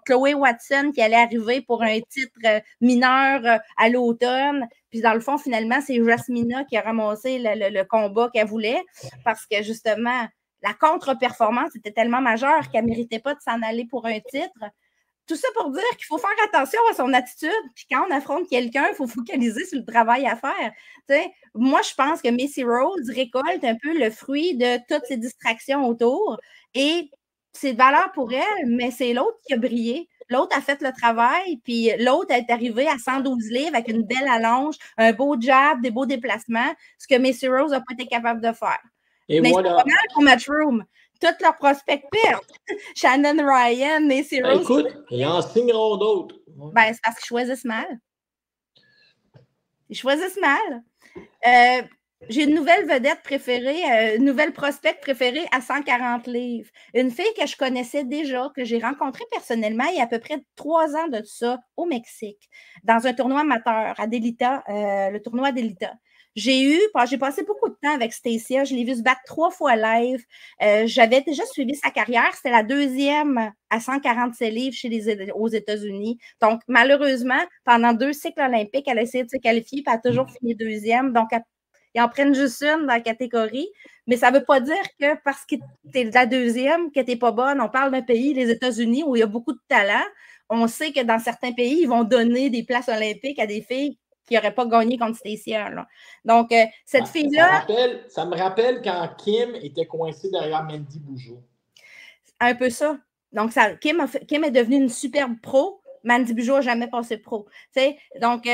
Chloé Watson qui allait arriver pour un titre mineur à l'automne. Puis dans le fond, finalement, c'est Jasmina qui a ramassé le combat qu'elle voulait parce que justement, la contre-performance était tellement majeure qu'elle ne méritait pas de s'en aller pour un titre. Tout ça pour dire qu'il faut faire attention à son attitude. Puis quand on affronte quelqu'un, il faut focaliser sur le travail à faire. T'sais, moi, je pense que Macy Rose récolte un peu le fruit de toutes ces distractions autour et c'est de valeur pour elle, mais c'est l'autre qui a brillé. L'autre a fait le travail, puis l'autre est arrivé à 112 livres avec une belle allonge, un beau jab, des beaux déplacements, ce que Macy Rose n'a pas été capable de faire. Et mais voilà. c'est pas mal pour Matchroom. Tous leurs prospects perdent. Shannon Ryan, Macy Rose. Écoute, ils en signeront d'autres. Ben, c'est parce qu'ils choisissent mal. Ils choisissent mal. J'ai une nouvelle vedette préférée, une nouvelle prospect préférée à 140 livres. Une fille que je connaissais déjà, que j'ai rencontrée personnellement il y a à peu près 3 ans de ça au Mexique, dans un tournoi amateur à Delita, le tournoi Delita. J'ai passé beaucoup de temps avec Stacia. Je l'ai vue se battre 3 fois live. J'avais déjà suivi sa carrière. C'était la 2e à 147 livres aux États-Unis. Donc, malheureusement, pendant 2 cycles olympiques, elle a essayé de se qualifier, puis elle a toujours fini 2e. Donc, ils en prennent juste une dans la catégorie, mais ça ne veut pas dire que parce que tu es la 2e, que tu n'es pas bonne. On parle d'un pays, les États-Unis, où il y a beaucoup de talent. On sait que dans certains pays, ils vont donner des places olympiques à des filles qui n'auraient pas gagné contre Stacia. Donc, cette fille-là... Ça me rappelle quand Kim était coincée derrière Mandy Bujold. Un peu ça. Donc, Kim est devenue une superbe pro. Mandy Bujold n'a jamais passé pro. T'sais? Donc,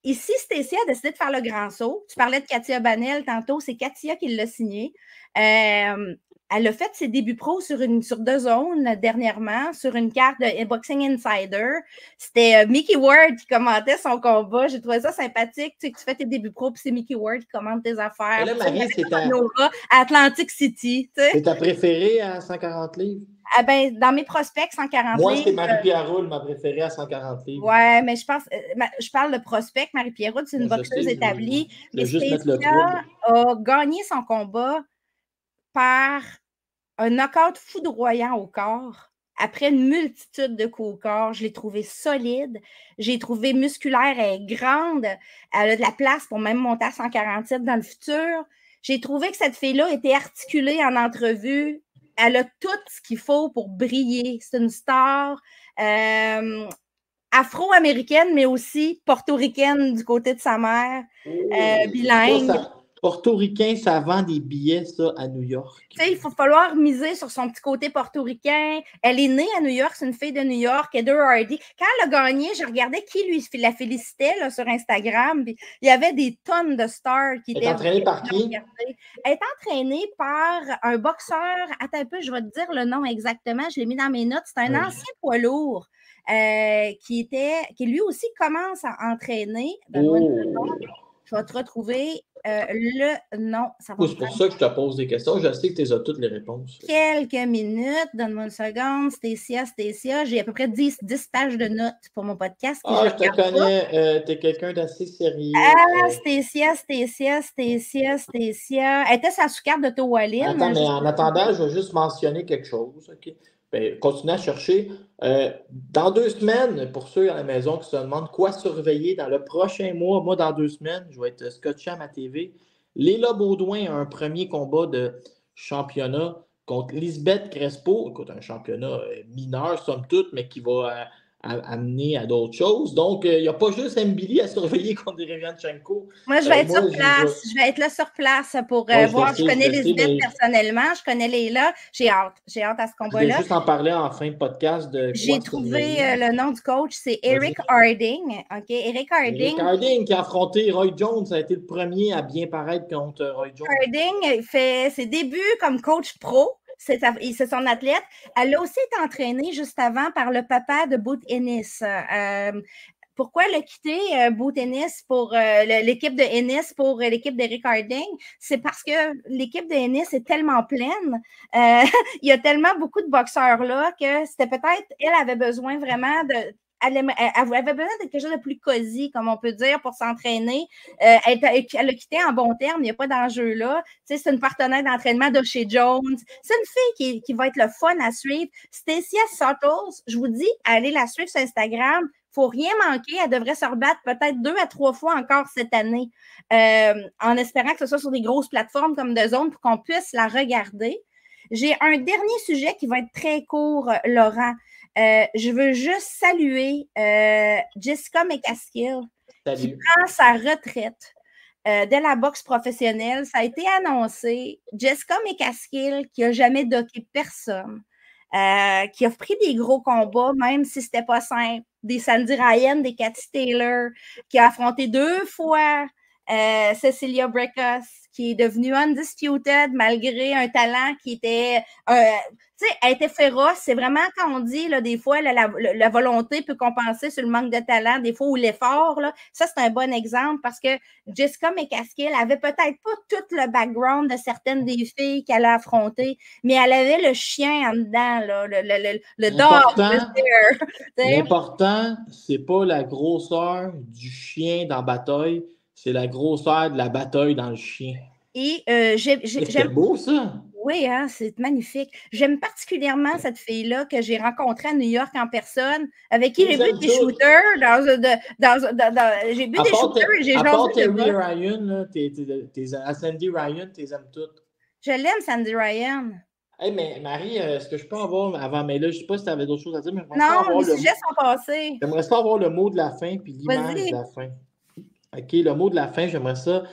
ici, Stacia a décidé de faire le grand saut. Tu parlais de Katia Banel tantôt. C'est Katia qui l'a signé. Elle a fait ses débuts pro sur DAZN dernièrement, sur une carte de Boxing Insider. C'était Mickey Ward qui commentait son combat. J'ai trouvé ça sympathique. Tu sais, que tu fais tes débuts pro, puis c'est Mickey Ward qui commente tes affaires. Et là, Marie, c'est à Atlantic City. C'est ta préférée à 140 livres? Ah ben, dans mes prospects, 140 livres. Moi, c'est Marie-Pierre Roule, ma préférée à 140 livres. Ouais, mais je parle de prospect. Marie-Pierre Roule, c'est une boxeuse établie. Mais Stacia a gagné son combat par un knockout foudroyant au corps. Après une multitude de coups au corps, je l'ai trouvée solide. J'ai trouvé musculaire, elle est grande. Elle a de la place pour même monter à 147 dans le futur. J'ai trouvé que cette fille-là était articulée en entrevue. Elle a tout ce qu'il faut pour briller. C'est une star afro-américaine, mais aussi portoricaine du côté de sa mère, bilingue. Portoricain, ça vend des billets, ça, à New York. Tu sais, il va falloir miser sur son petit côté portoricain. Elle est née à New York, c'est une fille de New York, Heather Hardy. Quand elle a gagné, je regardais qui la félicitait là, sur Instagram. Puis il y avait des tonnes de stars qui étaient... Elle est entraînée par qui? Elle est entraînée par un boxeur. Attends un peu, je vais te dire le nom exactement. Je l'ai mis dans mes notes. C'est un ancien poids lourd qui lui aussi commence à entraîner. Je vais te retrouver le nom. C'est pour ça que je te pose des questions. Je sais que tu as toutes les réponses. Quelques minutes. Donne-moi une seconde. Stacia. J'ai à peu près 10 pages de notes pour mon podcast. Je te connais. Tu es quelqu'un d'assez sérieux. Stacia. Elle était sa sous-carte de Towaline. Attends, mais en attendant, je vais juste mentionner quelque chose. OK? Ben, continuez à chercher. Dans 2 semaines, pour ceux à la maison qui se demandent quoi surveiller dans le prochain mois, moi, dans 2 semaines, je vais être scotché à ma TV. Léla Baudouin a un premier combat de championnat contre Lisbeth Crespo, écoute, un championnat mineur, somme toute, mais qui va amener à d'autres choses. Donc, il n'y a pas juste Mbili à surveiller contre Derevianchenko. Moi, je vais être sur place. Je vais être là sur place pour voir. Je connais Lisbeth personnellement. Je connais Leila. J'ai hâte. J'ai hâte à ce combat-là. Je vais juste en parler en fin de podcast. J'ai trouvé le nom du coach. C'est Eric Harding. OK? Eric Harding qui a affronté Roy Jones. Ça a été le premier à bien paraître contre Roy Jones. Harding fait ses débuts comme coach pro. C'est son athlète. Elle a aussi été entraînée juste avant par le papa de Booth Ennis. Pourquoi le quitter, Booth Ennis, pour l'équipe de Ennis pour l'équipe d'Eric Harding? C'est parce que l'équipe de Ennis est tellement pleine. Il y a tellement beaucoup de boxeurs là que c'était peut-être, elle avait besoin vraiment de... Elle avait besoin de quelque chose de plus cosy, comme on peut dire, pour s'entraîner. Elle a quitté en bon terme, il n'y a pas d'enjeu là. Tu sais, c'est une partenaire d'entraînement de chez Jones. C'est une fille qui va être le fun à suivre. Stacia Suttles, je vous dis, allez la suivre sur Instagram. Il ne faut rien manquer. Elle devrait se rebattre peut-être 2 à 3 fois encore cette année, en espérant que ce soit sur des grosses plateformes comme DAZN pour qu'on puisse la regarder. J'ai un dernier sujet qui va être très court, Laurent. Je veux juste saluer Jessica McCaskill qui prend sa retraite de la boxe professionnelle. Ça a été annoncé. Jessica McCaskill qui n'a jamais docké personne, qui a pris des gros combats, même si ce n'était pas simple. Des Sandy Ryan, des Cathy Taylor, qui a affronté 2 fois Cecilia Brækhus, qui est devenue undisputed malgré un talent qui était... tu sais, elle était féroce. C'est vraiment quand on dit, là, des fois, la volonté peut compenser sur le manque de talent, des fois, ou l'effort. Là. Ça, c'est un bon exemple parce que Jessica McCaskill avait peut-être pas tout le background de certaines des filles qu'elle a affrontées, mais elle avait le chien en dedans, là, le dog. L'important, c'est pas la grosseur du chien dans la bataille, c'est la grosseur de la bataille dans le chien. Et c'est beau, ça? Oui, hein, c'est magnifique. J'aime particulièrement cette fille-là que j'ai rencontrée à New York en personne, avec qui j'ai bu des shooters j'ai bu des shooters et j'ai jasé de Terry Ryan, Sandy Ryan, tu les aimes toutes. Je l'aime, Sandy Ryan. Hey, mais Marie, est-ce que je peux avoir avant, mais là, je ne sais pas si tu avais d'autres choses à dire, mais non, les sujets sont passés. J'aimerais ça avoir le mot de la fin puis l'image de la fin. OK, le mot de la fin, j'aimerais ça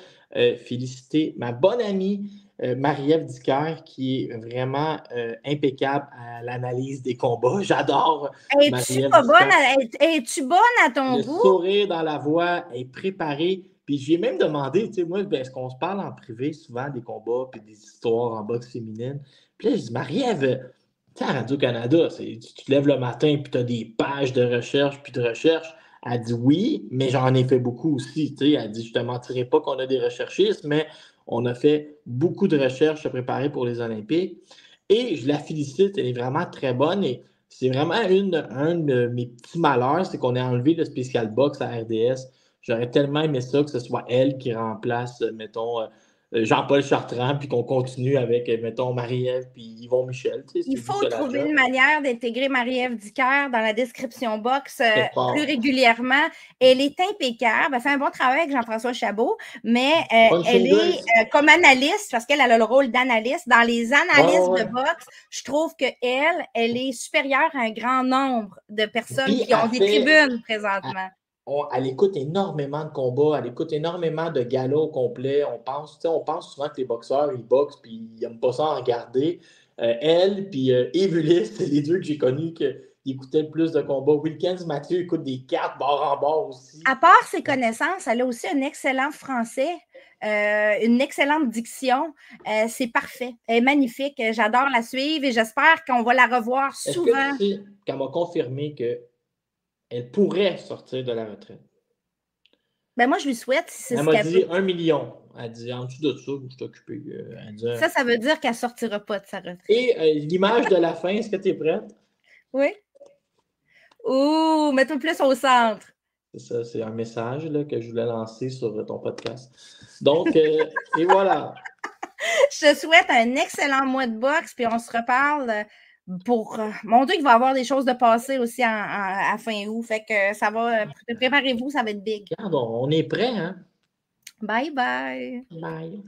féliciter ma bonne amie Marie-Ève Dicker, qui est vraiment impeccable à l'analyse des combats. J'adore Marie-Ève Dicker. Es-tu bonne à ton goût? Le sourire dans la voix, elle est préparée. Puis j'ai même demandé, tu sais, moi, est-ce qu'on se parle en privé souvent des combats puis des histoires en boxe féminine? Puis là, je dis, Marie-Ève, tu sais, à Radio-Canada, tu te lèves le matin puis tu as des pages de recherche puis de recherche. Elle dit oui, mais j'en ai fait beaucoup aussi. Tu sais, elle dit, je ne te mentirai pas qu'on a des recherchistes, mais on a fait beaucoup de recherches à préparer pour les Olympiques. Et je la félicite, elle est vraiment très bonne. Et c'est vraiment un de mes petits malheurs, c'est qu'on ait enlevé le spécial box à RDS. J'aurais tellement aimé ça que ce soit elle qui remplace, mettons, Jean-Paul Chartrand, puis qu'on continue avec, mettons, Marie-Ève puis Yvon Michel. Tu sais, il faut trouver une manière d'intégrer Marie-Ève Dicker dans la description box plus régulièrement. Elle est impeccable. Elle fait un bon travail avec Jean-François Chabot, mais elle est comme analyste, parce qu'elle a le rôle d'analyste. Dans les analystes de boxe, je trouve qu'elle est supérieure à un grand nombre de personnes qui ont des tribunes présentement. Elle écoute énormément de combats, elle écoute énormément de galas au complet. On pense souvent que les boxeurs, ils boxent puis ils n'aiment pas ça en regarder. Elle puis Yves Ulysse, c'est les deux que j'ai connus qui écoutaient le plus de combats. Wilkins Mathieu écoute des cartes bord en bord aussi. À part ses connaissances, elle a aussi un excellent français, une excellente diction. C'est parfait. Elle est magnifique. J'adore la suivre et j'espère qu'on va la revoir souvent. Est-ce que tu sais qu'elle m'a confirmé qu'elle pourrait sortir de la retraite? Ben moi, je lui souhaite. Elle m'a dit 1 million. Elle dit en dessous de ça, je suis occupé. Ça veut dire qu'elle ne sortira pas de sa retraite. Et l'image de la fin, est-ce que tu es prête? Oui. Ouh, mets-toi plus au centre. C'est ça, c'est un message là, que je voulais lancer sur ton podcast. Donc, et voilà. Je te souhaite un excellent mois de boxe, puis on se reparle pour... Mon Dieu, il va y avoir des choses de passer aussi à fin août. Fait que ça va... Préparez-vous, ça va être big. Regarde, on est prêt, hein? Bye bye. Bye.